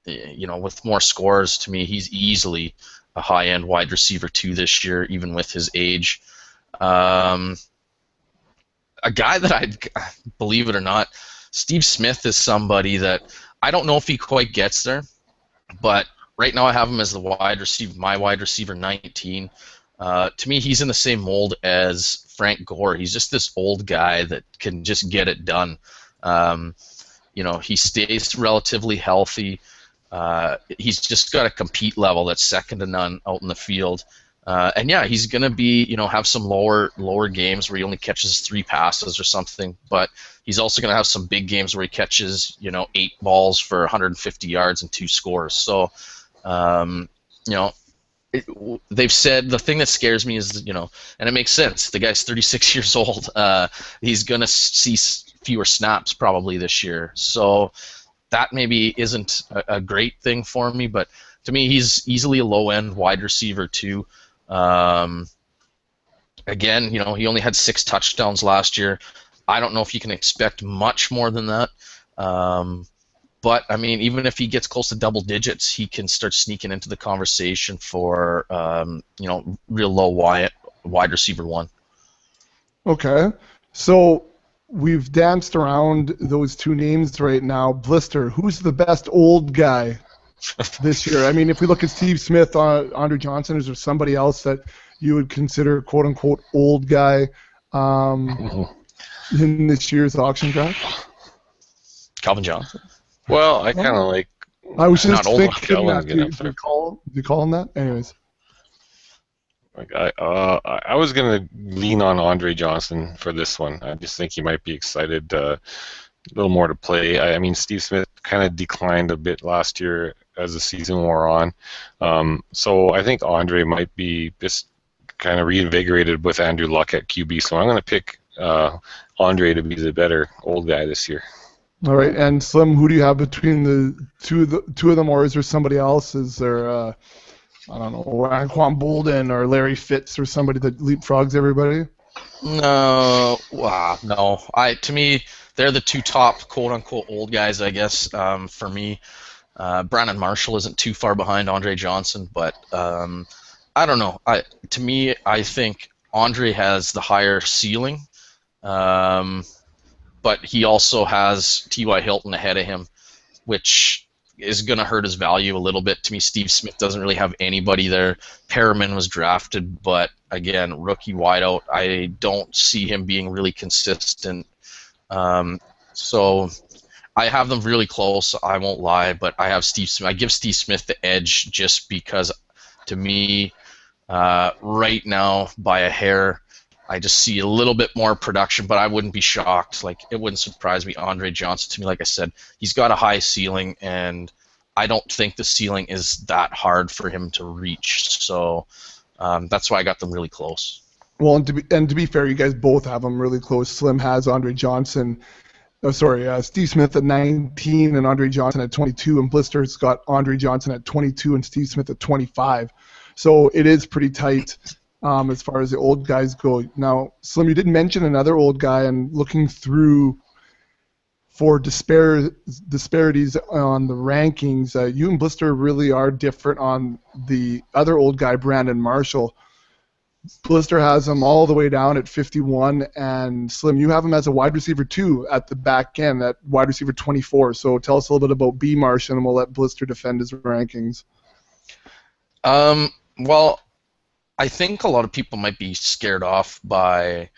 with more scores, to me, he's easily a high-end wide receiver 2 this year, even with his age. a guy that believe it or not, Steve Smith is somebody that I don't know if he quite gets there, but right now I have him as the my wide receiver 19. To me, he's in the same mold as Frank Gore. He's just this old guy that can just get it done. He stays relatively healthy. He's just got a compete level that's second to none out in the field. And yeah, he's going to be, have some lower games where he only catches 3 passes or something, but he's also going to have some big games where he catches, 8 balls for 150 yards and 2 scores. So, they've said the thing that scares me is, and it makes sense. The guy's 36 years old. He's going to see fewer snaps probably this year. So that maybe isn't a great thing for me, but to me, he's easily a low-end wide receiver too. Again, he only had 6 touchdowns last year. I don't know if you can expect much more than that. But, I mean, even if he gets close to double digits, he can start sneaking into the conversation for, real low wide receiver 1. Okay. So we've danced around those 2 names right now. Blister, who's the best old guy this year? I mean, if we look at Steve Smith, Andre Johnson, is there somebody else that you would consider quote-unquote old guy in this year's auction draft? Calvin Johnson. Well, I kind of like. I was just thinking that. Do you call him that? Anyways. Like I was gonna lean on Andre Johnson for this one. I just think he might be excited. A little more to play. I mean, Steve Smith kind of declined a bit last year as the season wore on. So I think Andre might be just kind of reinvigorated with Andrew Luck at QB. So I'm gonna pick Andre to be the better old guy this year. All right, and Slim, who do you have between the two of them, or is there somebody else? Is there, I don't know, Anquan Bolden or Larry Fitz or somebody that leapfrogs everybody? No. To me, they're the 2 top quote-unquote old guys, I guess. For me, Brandon Marshall isn't too far behind Andre Johnson, but I don't know. To me, I think Andre has the higher ceiling. But he also has T.Y. Hilton ahead of him, which is going to hurt his value a little bit. To me, Steve Smith doesn't really have anybody there. Perriman was drafted, but again, rookie wideout. I don't see him being really consistent. So I have them really close. I won't lie, but I have Steve Smith. I give Steve Smith the edge just because, to me, right now, by a hair, I just see a little bit more production, but I wouldn't be shocked. Like, it wouldn't surprise me. Andre Johnson, to me, like I said, he's got a high ceiling, and I don't think the ceiling is that hard for him to reach. So that's why I got them really close. Well, and to be fair, you guys both have them really close. Slim has Andre Johnson. Steve Smith at 19 and Andre Johnson at 22, and Blister's got Andre Johnson at 22 and Steve Smith at 25. So it is pretty tight. As far as the old guys go. Now, Slim, you did mention another old guy, and looking through for disparities on the rankings, you and Blister really are different on the other old guy, Brandon Marshall. Blister has him all the way down at 51, and Slim, you have him as a wide receiver 2 at the back end, at wide receiver 24. So tell us a little bit about B. Marshall, and we'll let Blister defend his rankings. Well, I think a lot of people might be scared off by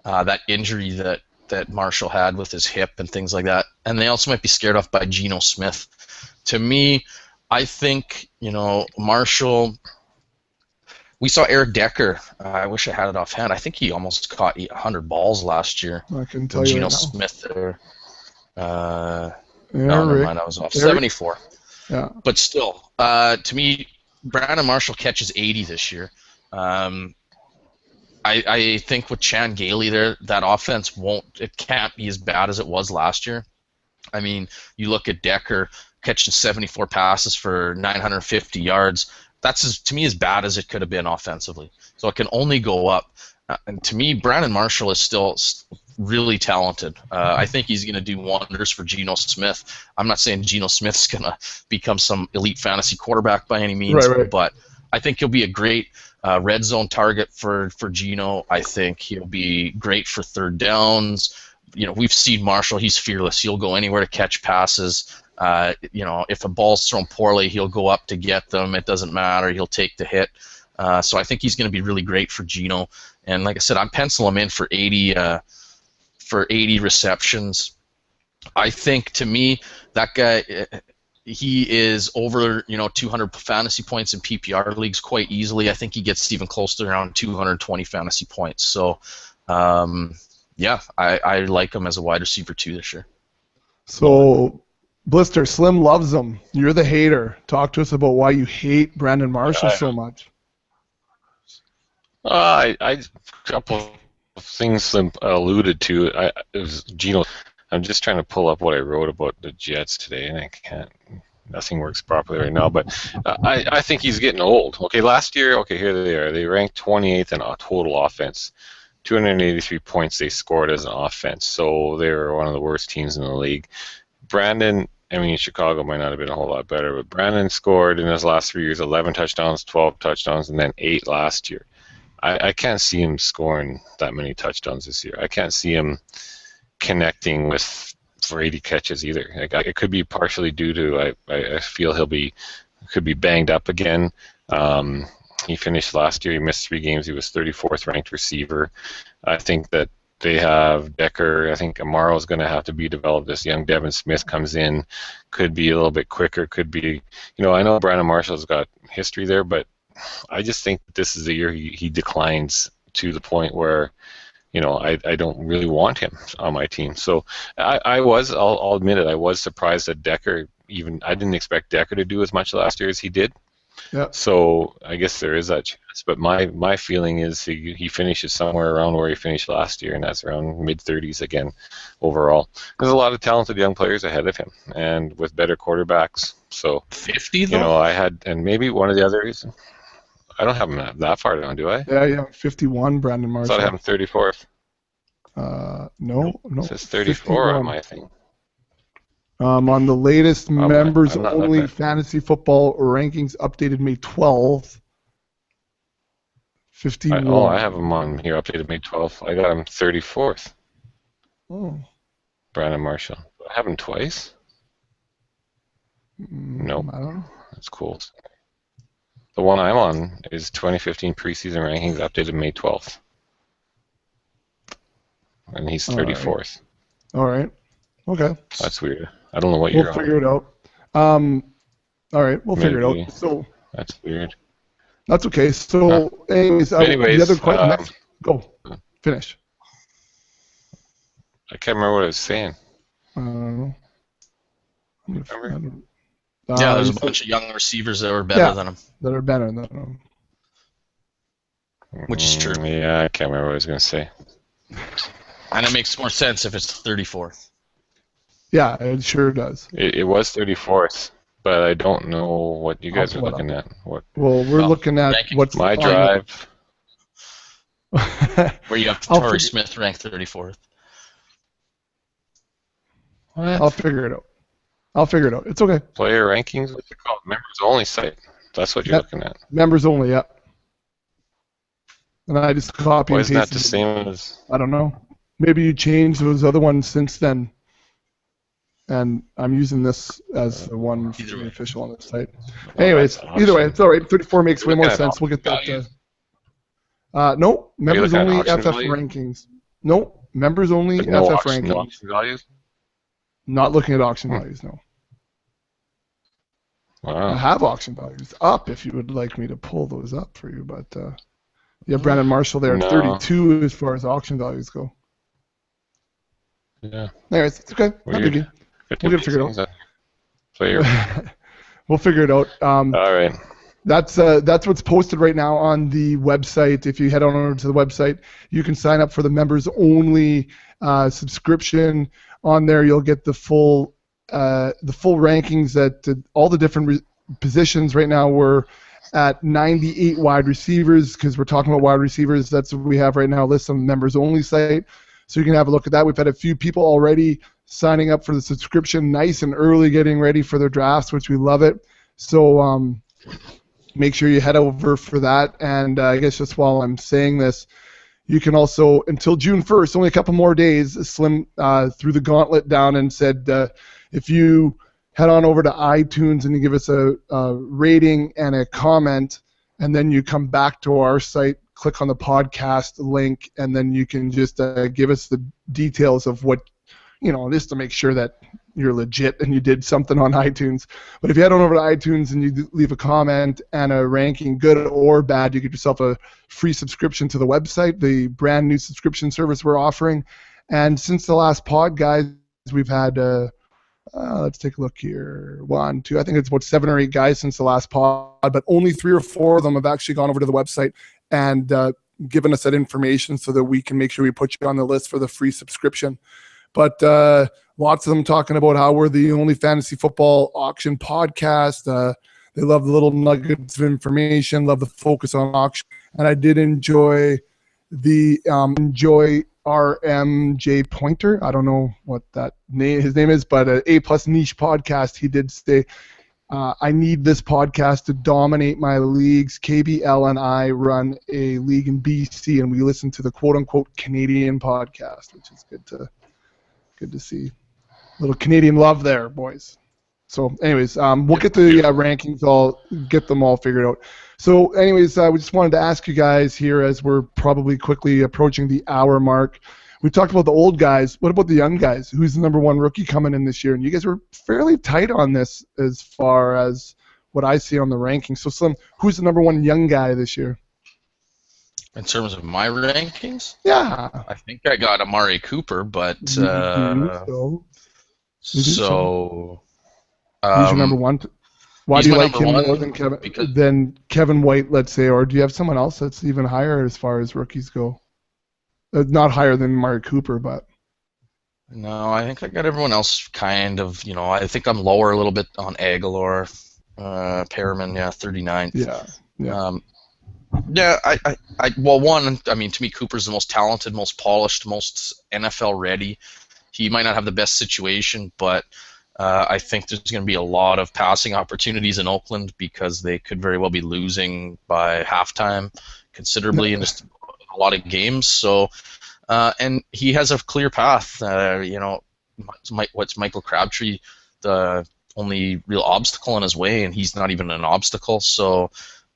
that injury that Marshall had with his hip and things like that, and they also might be scared off by Geno Smith. To me, I think, Marshall. We saw Eric Decker. I wish I had it offhand. I think he almost caught 100 balls last year. I can tell you Geno right now. Smith there. Never mind. I was off. 74. Yeah. But still, to me, Brandon Marshall catches 80 this year. I think with Chan Gailey there, that offense can't be as bad as it was last year. I mean, you look at Decker catching 74 passes for 950 yards. That's, to me, as bad as it could have been offensively. So it can only go up. And to me, Brandon Marshall is still really talented. I think he's going to do wonders for Geno Smith. I'm not saying Geno Smith's going to become some elite fantasy quarterback by any means, right. But I think he'll be a great Red zone target for Geno. I think he'll be great for third downs. We've seen Marshall. He's fearless. He'll go anywhere to catch passes. If a ball's thrown poorly, he'll go up to get them. It doesn't matter. He'll take the hit. So I think he's going to be really great for Geno. And like I said, I'm penciling him in for 80 receptions. I think, to me, that guy, he is over 200 fantasy points in PPR leagues quite easily. I think he gets even close to around 220 fantasy points. So, I like him as a wide receiver too this year. So, Blister, Slim loves him. You're the hater. Talk to us about why you hate Brandon Marshall so much. A couple of things Slim alluded to. It was Geno. I'm just trying to pull up what I wrote about the Jets today, and I can't. Nothing works properly right now, but I think he's getting old. Okay, last year, here they are. They ranked 28th in total offense. 283 points they scored as an offense, so they were one of the worst teams in the league. Brandon, Chicago might not have been a whole lot better, but Brandon scored in his last 3 years 11 touchdowns, 12 touchdowns, and then 8 last year. I can't see him scoring that many touchdowns this year. I can't see him connecting for 80 catches either. It could be partially due to I feel could be banged up again. He finished last year. He missed 3 games. He was 34th ranked receiver. I think that they have Decker. I think Amaro is going to have to be developed. This young Devin Smith comes in, could be a little bit quicker. Could be, I know Brandon Marshall's got history there, but I just think this is the year he declines to the point where, I don't really want him on my team. So I'll admit it, I was surprised that Decker, I didn't expect Decker to do as much last year as he did. Yeah. So I guess there is that chance. But my feeling is he finishes somewhere around where he finished last year, and that's around mid-30s again overall. There's a lot of talented young players ahead of him, and with better quarterbacks. So 50 though? I had, and maybe one of the others. I don't have him that far down, do I? Yeah, 51, Brandon Marshall. I thought I have him 34th. No. It says 34 on my thing. On the latest members-only fantasy football rankings updated May 12th, 51. I have him on here updated May 12th. I got him 34th. Oh. Brandon Marshall. Do I have him twice? Nope. I don't know. That's cool. The one I'm on is 2015 preseason rankings updated May 12th. And he's 34th. All right. Okay. That's weird. I don't know what you're on. We'll figure it out. All right, we'll figure it out. So that's weird. That's okay. So, anyways, the other question. Go. Finish. I can't remember what I was saying. I don't know. Remember? There's a bunch of young receivers that were better than him. That are better than him. Which is true. Yeah, I can't remember what I was going to say. And it makes more sense if it's 34th. Yeah, it sure does. It was 34th, but I don't know what you guys are looking at. Well, we're looking at what's my drive. Where you have Torrey Smith ranked 34th. What? I'll figure it out. It's okay. Player rankings? What's it called? Members only site. That's what you're looking at. Members only, yeah. And I just copy and paste. Why isn't that the same as... I don't know. Maybe you changed those other ones since then. And I'm using this as the one for the official on the site. Anyways, either way, it's all right. 34 makes way more sense. We'll get that. No, members only FF rankings. No, members only FF rankings. No auction values? Not looking at auction values, no. Wow. I have auction values up if you would like me to pull those up for you, but yeah, Brandon Marshall there, 32 as far as auction values go. Yeah. Anyways, it's okay. Not biggie. We'll get it figured out. We'll figure it out. All right. That's what's posted right now on the website. If you head on over to the website, you can sign up for the members only subscription. On there, you'll get the full rankings at all the different positions. Right now, we're at 98 wide receivers because we're talking about wide receivers. That's what we have right now listed on the members only site. So you can have a look at that. We've had a few people already signing up for the subscription nice and early, getting ready for their drafts, which we love it. So make sure you head over for that. And I guess just while I'm saying this, you can also, until June 1st, only a couple more days, Slim threw the gauntlet down and said if you head on over to iTunes and you give us a rating and a comment, and then you come back to our site, click on the podcast link, and then you can just give us the details of what, just to make sure that you're legit and you did something on iTunes. But if you head on over to iTunes and you leave a comment and a ranking, good or bad, you get yourself a free subscription to the website, the brand new subscription service we're offering. And since the last pod, guys, we've had, let's take a look here, 1, 2, I think it's about 7 or 8 guys since the last pod, but only 3 or 4 of them have actually gone over to the website and given us that information so that we can make sure we put you on the list for the free subscription. But lots of them talking about how we're the only fantasy football auction podcast. They love the little nuggets of information, love the focus on auction. And I did enjoy the RMJ Pointer. I don't know what his name is, but A+ Niche podcast. He did say, I need this podcast to dominate my leagues. KBL and I run a league in BC, and we listen to the quote-unquote Canadian podcast, which is good to see. A little Canadian love there, boys. So, anyways, we'll get the rankings. I'll get them all figured out. So, anyways, we just wanted to ask you guys here, as we're probably quickly approaching the hour mark. We talked about the old guys. What about the young guys? Who's the number 1 rookie coming in this year? And you guys were fairly tight on this as far as what I see on the rankings. So, Slim, who's the number 1 young guy this year? In terms of my rankings? Yeah. I think I got Amari Cooper, but He's your number 1. Why do you like him more than Kevin White, let's say, or do you have someone else that's even higher as far as rookies go? Not higher than Amari Cooper, but. No, I think I got everyone else kind of, I think I'm lower a little bit on Aguilar, Perriman, 39th. Yeah. To me, Cooper's the most talented, most polished, most NFL ready. He might not have the best situation, but I think there's going to be a lot of passing opportunities in Oakland because they could very well be losing by halftime considerably in just a lot of games. So, and he has a clear path. What's Michael Crabtree, the only real obstacle in his way, and he's not even an obstacle. So,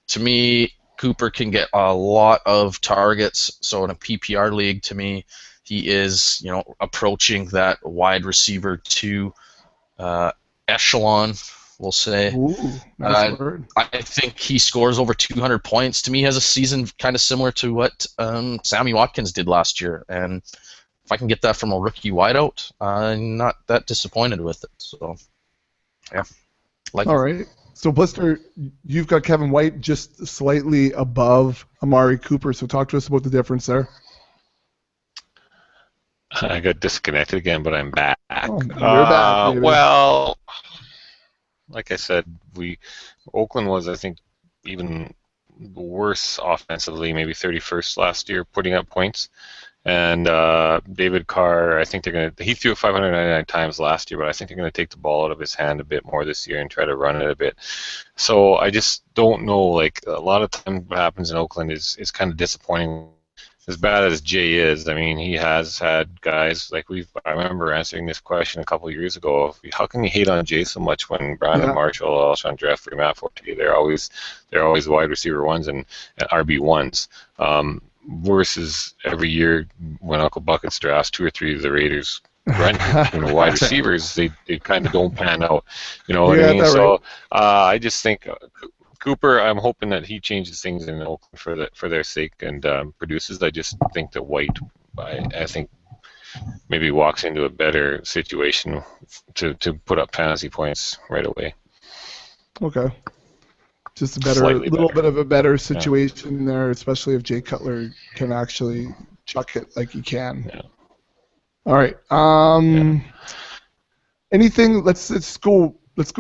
to me, Cooper can get a lot of targets. So in a PPR league, to me, he is, approaching that wide receiver 2 echelon, we'll say. Ooh, nice word. I think he scores over 200 points. To me, he has a season kind of similar to what Sammy Watkins did last year. And if I can get that from a rookie wideout, I'm not that disappointed with it. So, yeah. All right. So, Blister, you've got Kevin White just slightly above Amari Cooper. So talk to us about the difference there. I got disconnected again, but I'm back. Oh, you're back, baby. Well, like I said, Oakland was, I think, even worse offensively, maybe 31st last year, putting up points. And David Carr, I think he threw it 599 times last year, but I think they're going to take the ball out of his hand a bit more this year and try to run it a bit. So I just don't know. Like, a lot of time what happens in Oakland is kind of disappointing. As bad as Jay is, I mean, he has had guys like I remember answering this question a couple of years ago. How can you hate on Jay so much when Brandon Marshall, Alshon Jeffrey, Matt Forte, they're always wide receiver 1s and RB 1s. Versus every year when Uncle Buckets drafts 2 or 3 of the Raiders running wide receivers, they kind of don't pan out. You know what I mean? So right. I just think Cooper, I'm hoping that he changes things in Oakland for their sake and produces. I just think that White, I think, maybe walks into a better situation to put up fantasy points right away. Okay. Just a little bit of a better situation there, especially if Jay Cutler can actually chuck it like he can. Yeah. All right. Anything? Let's go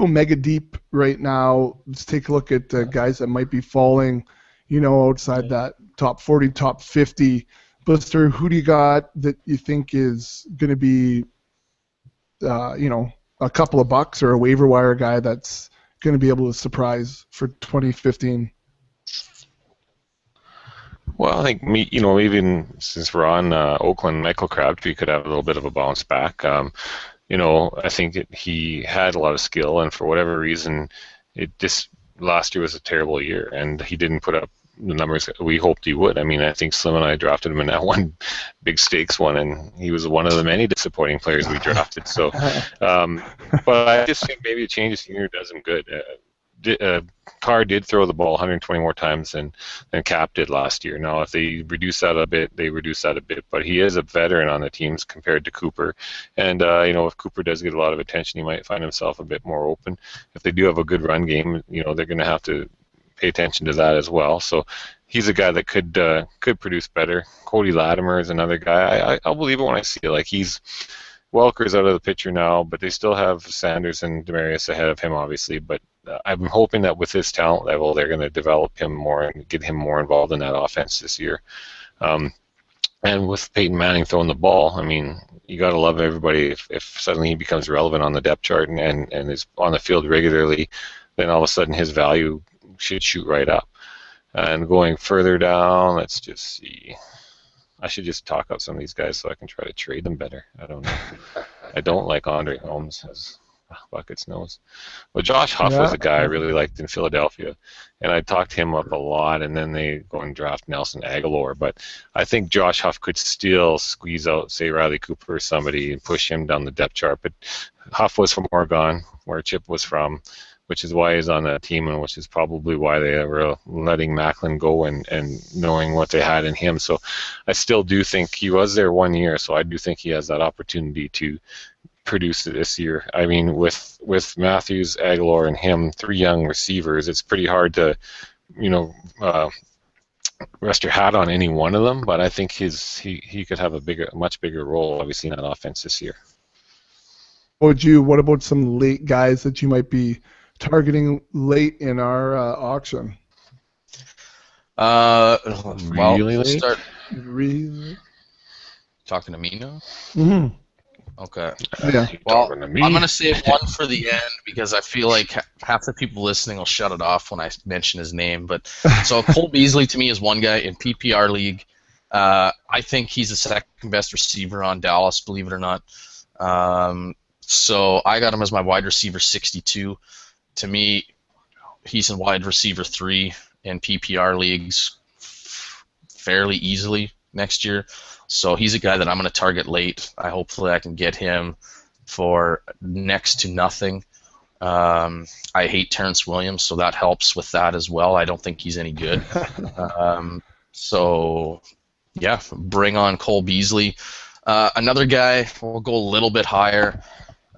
mega deep right now. Let's take a look at guys that might be falling, outside that top 40, top 50. Blister, who do you got that you think is going to be, a couple of bucks or a waiver wire guy that's going to be able to surprise for 2015? Well, I think even since we're on Oakland, Michael Crabtree could have a little bit of a bounce back. I think he had a lot of skill, and for whatever reason, last year was a terrible year, and he didn't put up the numbers we hoped he would. I mean, I think Slim and I drafted him in that one big stakes one, and he was one of the many disappointing players we drafted. So, but I just think maybe a change of scenery does him good. Carr did throw the ball 120 more times than Cap did last year. Now, if they reduce that a bit, but he is a veteran on the teams compared to Cooper. And, if Cooper does get a lot of attention, he might find himself a bit more open. If they do have a good run game, they're going to have to pay attention to that as well. So he's a guy that could produce better. Cody Latimer is another guy. I'll believe it when I see it. Like, Welker's out of the picture now, but they still have Sanders and Demarius ahead of him, obviously. But I'm hoping that with his talent level, they're going to develop him more and get him more involved in that offense this year. And with Peyton Manning throwing the ball, I mean, you got to love everybody. If suddenly he becomes relevant on the depth chart and is on the field regularly, then all of a sudden his value should shoot right up. And going further down, let's just see. I should just talk out some of these guys so I can try to trade them better. I don't know. I don't like Andre Holmes, as Buckets knows. Well, Josh Huff was a guy I really liked in Philadelphia, and I talked him up a lot, and then they go and draft Nelson Aguilar. But I think Josh Huff could still squeeze out, say, Riley Cooper or somebody and push him down the depth chart. But Huff was from Oregon, where Chip was from, which is why he's on that team, and which is probably why they were letting Macklin go and knowing what they had in him. So I still do think he was there 1 year, so I do think he has that opportunity to produce this year. I mean, with Matthews, Aguilar, and him, 3 young receivers, it's pretty hard to, rest your hat on any one of them, but I think he could have a much bigger role, obviously, in that offense this year. What about some late guys that you might be targeting late in our auction? Really late? Really? Talking to me now? Mm-hmm. Okay. Yeah. Well, I'm going to save one for the end because I feel like half the people listening will shut it off when I mention his name. But so Cole Beasley to me is one guy in PPR league. I think he's the second best receiver on Dallas, believe it or not. So I got him as my wide receiver 62. To me, he's in wide receiver 3 in PPR leagues fairly easily next year. So he's a guy that I'm going to target late. Hopefully I can get him for next to nothing. I hate Terrence Williams, so that helps with that as well. I don't think he's any good. So, yeah, bring on Cole Beasley. Another guy, we'll go a little bit higher.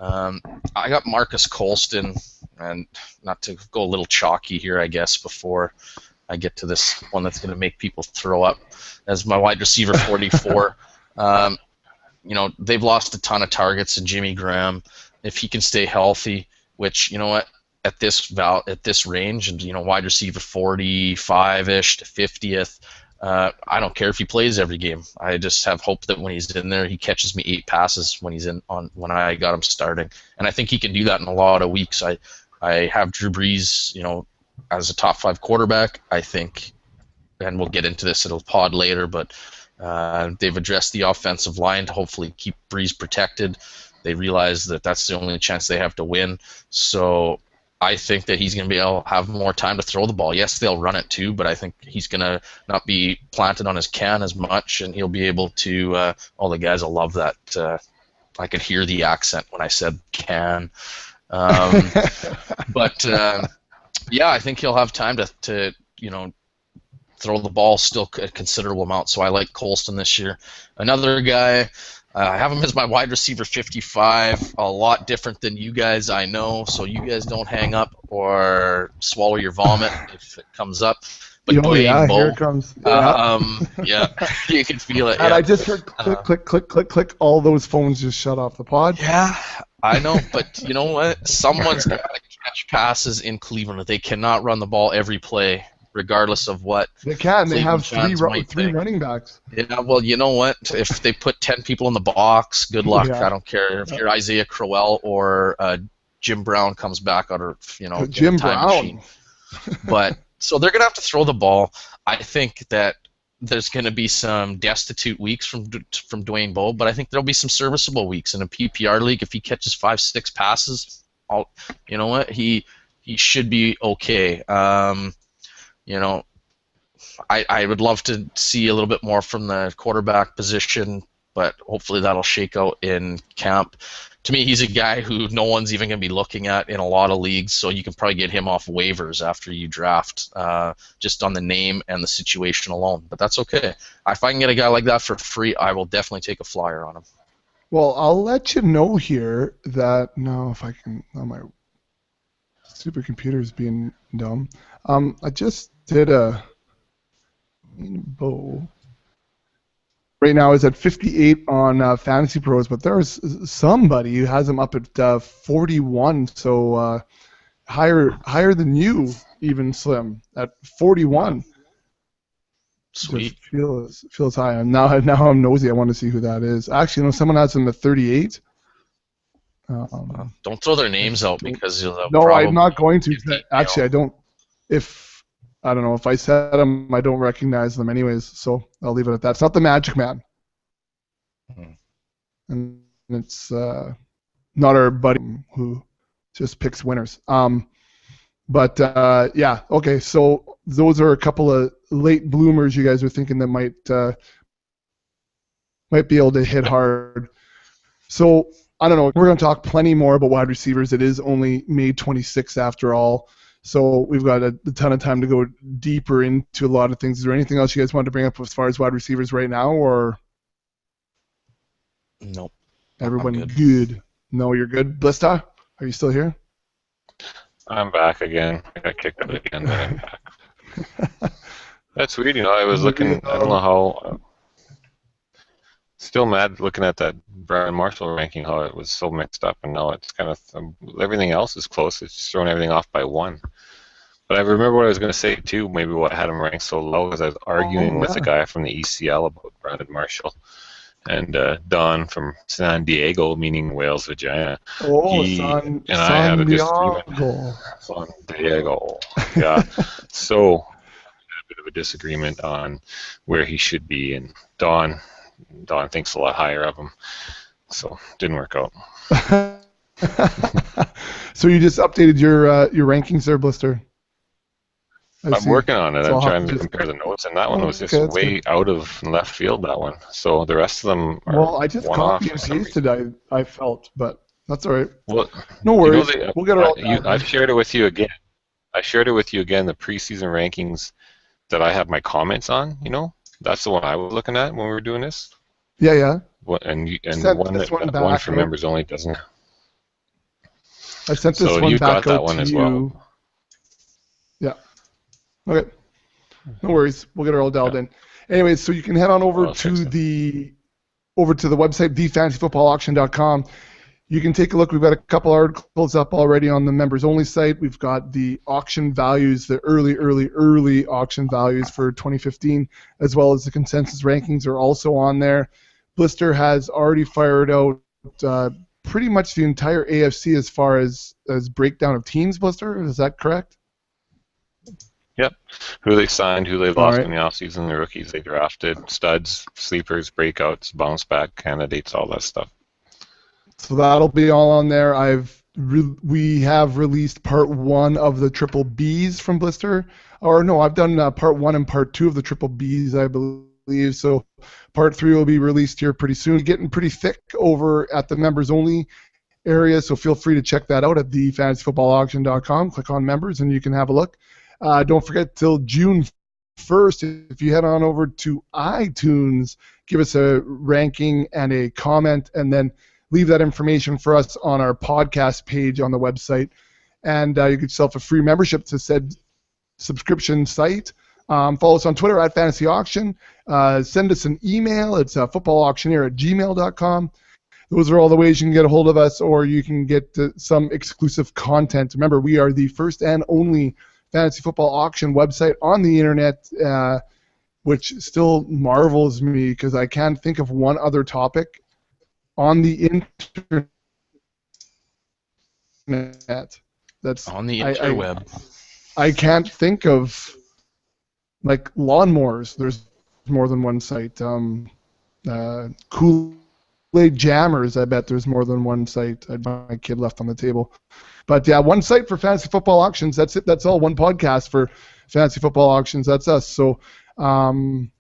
I got Marcus Colston, and not to go a little chalky here, I guess, before I get to this one that's going to make people throw up, as my wide receiver 44. They've lost a ton of targets in Jimmy Graham. If he can stay healthy, which, at this range, and wide receiver 45-ish to 50th, I don't care if he plays every game. I just have hope that when he's in there, he catches me 8 passes when I got him starting, and I think he can do that in a lot of weeks. I have Drew Brees, as a top 5 quarterback. I think, and we'll get into this in a pod later, but they've addressed the offensive line to hopefully keep Brees protected. They realize that that's the only chance they have to win. So I think that he's going to be able to have more time to throw the ball. Yes, they'll run it too, but I think he's going to not be planted on his can as much, and he'll be able to all the guys will love that. I could hear the accent when I said can. But yeah, I think he'll have time to throw the ball still a considerable amount. So I like Colston this year. Another guy, I have him as my wide receiver 55. A lot different than you guys, I know. So you guys don't hang up or swallow your vomit if it comes up. But here it comes. Yeah, you can feel it. And yeah. I just heard click. All those phones just shut off the pod. Yeah, I know. But you know what? Someone's got to catch passes in Cleveland. They cannot run the ball every play, regardless of what. They can. They have Cleveland three running backs. Yeah, well, you know what? If they put 10 people in the box, good luck. Yeah. I don't care if you're Isaiah Crowell or Jim Brown comes back out of, Jim time Brown. machine. But so they're going to have to throw the ball. I think that there's going to be some destitute weeks from Dwayne Bowe, but I think there'll be some serviceable weeks in a PPR league. If he catches 5-6 passes, you know what, he should be okay. I would love to see a little bit more from the quarterback position, but hopefully that'll shake out in camp. To me, he's a guy who no one's even going to be looking at in a lot of leagues, so you can probably get him off waivers after you draft, just on the name and the situation alone. But that's okay. If I can get a guy like that for free, I will definitely take a flyer on him. Well, I'll let you know here that if I can, my supercomputer's being dumb. I just did a Bow. Right now is at 58 on Fantasy Pros, but there's somebody who has him up at 41, so higher than you, even Slim, at 41. Sweet. Feels high. Now I'm nosy. I want to see who that is. Actually, someone has him at 38. Don't throw their names out because you'll. No, I'm not going to. Actually, I don't. I don't know, if I said them, I don't recognize them anyways, so I'll leave it at that. It's not the Magic Man. Mm-hmm. And it's not our buddy who just picks winners. But okay, so those are a couple of late bloomers you guys are thinking that might be able to hit hard. So, I don't know, we're going to talk plenty more about wide receivers. It is only May 26th after all. So we've got a ton of time to go deeper into a lot of things. Is there anything else you guys wanted to bring up as far as wide receivers right now, or? Nope. Everyone good? No, you're good. Blista, are you still here? I'm back again. I got kicked out again, but I'm back. That's weird. I was looking. I don't know how. Still mad looking at that Brian Marshall ranking, how it was so mixed up, and now it's kind of everything else is close. It's just throwing everything off by one. But I remember what I was going to say too. Maybe what had him ranked so low is I was arguing with a guy from the ECL about Brandon Marshall, and Don from San Diego, meaning Wales vagina. San Diego. San Diego. Yeah. So a bit of a disagreement on where he should be, and Don thinks a lot higher of him, so didn't work out. So you just updated your rankings there, Blister? I'm working on it. I'm trying to compare the notes, and that one was just way out of left field, that one. So the rest of them are Well, I just copied and pasted, I felt, but that's all right. Well, no worries. We'll get it all I've shared it with you again. I shared it with you again, the preseason rankings that I have my comments on, That's the one I was looking at when we were doing this. Yeah. And one for members only doesn't. I sent this one back out to you. Well. Yeah. Okay. No worries. We'll get it all dialed in. Anyways, so you can head on over to the website, thefantasyfootballauction.com. You can take a look. We've got a couple articles up already on the members-only site. We've got the auction values, the early auction values for 2015, as well as the consensus rankings are also on there. Blister has already fired out pretty much the entire AFC as far as breakdown of teams, Blister. Is that correct? Yep. Who they signed, who they lost in the offseason, the rookies they drafted, studs, sleepers, breakouts, bounce back candidates, all that stuff. So that'll be all on there. We have released part 1 of the triple Bs from Blister. Or no, I've done part 1 and part 2 of the triple Bs, I believe. So part 3 will be released here pretty soon. Getting pretty thick over at the members only area, so feel free to check that out at thefantasyfootballauction.com. Click on members and you can have a look. Don't forget till June 1st, if you head on over to iTunes, give us a ranking and a comment, and then leave that information for us on our podcast page on the website, and you get yourself a free membership to said subscription site. Follow us on Twitter at Fantasy Auction. Send us an email. It's footballauctioneer@gmail.com. Those are all the ways you can get a hold of us, or you can get some exclusive content. Remember, we are the first and only fantasy football auction website on the internet, which still marvels me because I can't think of one other topic on the internet. That's on the interweb. I can't think of like lawnmowers. There's more than one site. Kool-Aid jammers. I bet there's more than one site. My kid left on the table. But yeah, one site for fantasy football auctions. That's it. That's all. One podcast for fantasy football auctions. That's us. So come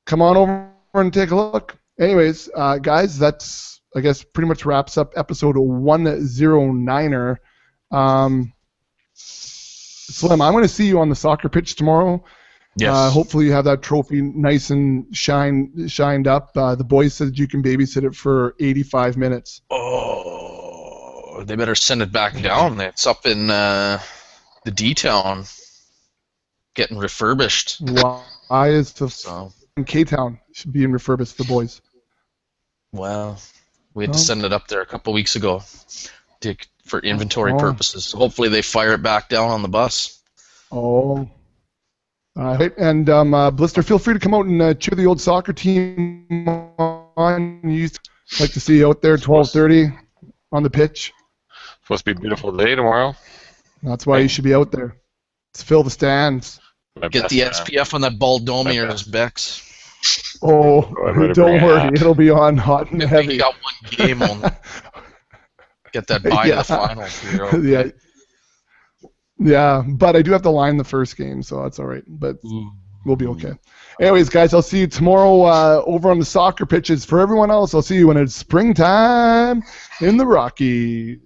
on over and take a look. Anyways, guys, that's, I guess, pretty much wraps up episode 109er. Slim, I'm going to see you on the soccer pitch tomorrow. Yes. Hopefully you have that trophy nice and shined up. The boys said you can babysit it for 85 minutes. Oh, they better send it back down. It's up in the D-Town getting refurbished. Why is the K-Town being refurbished, the boys? Well, we had to send it up there a couple weeks ago for inventory purposes. So hopefully they fire it back down on the bus. Oh. All right. And Blister, feel free to come out and cheer the old soccer team on. You'd like to see you out there 12:30 on the pitch. Supposed to be a beautiful day tomorrow. That's why you should be out there. Let's fill the stands. Get the SPF on that Baldomiers, Bex. Oh, don't worry. It'll be on hot and heavy. You got one game on. Get that bye to the final. Yeah, but I do have to line the first game, so that's all right. But we'll be okay. Anyways, guys, I'll see you tomorrow over on the soccer pitches. For everyone else, I'll see you when it's springtime in the Rockies.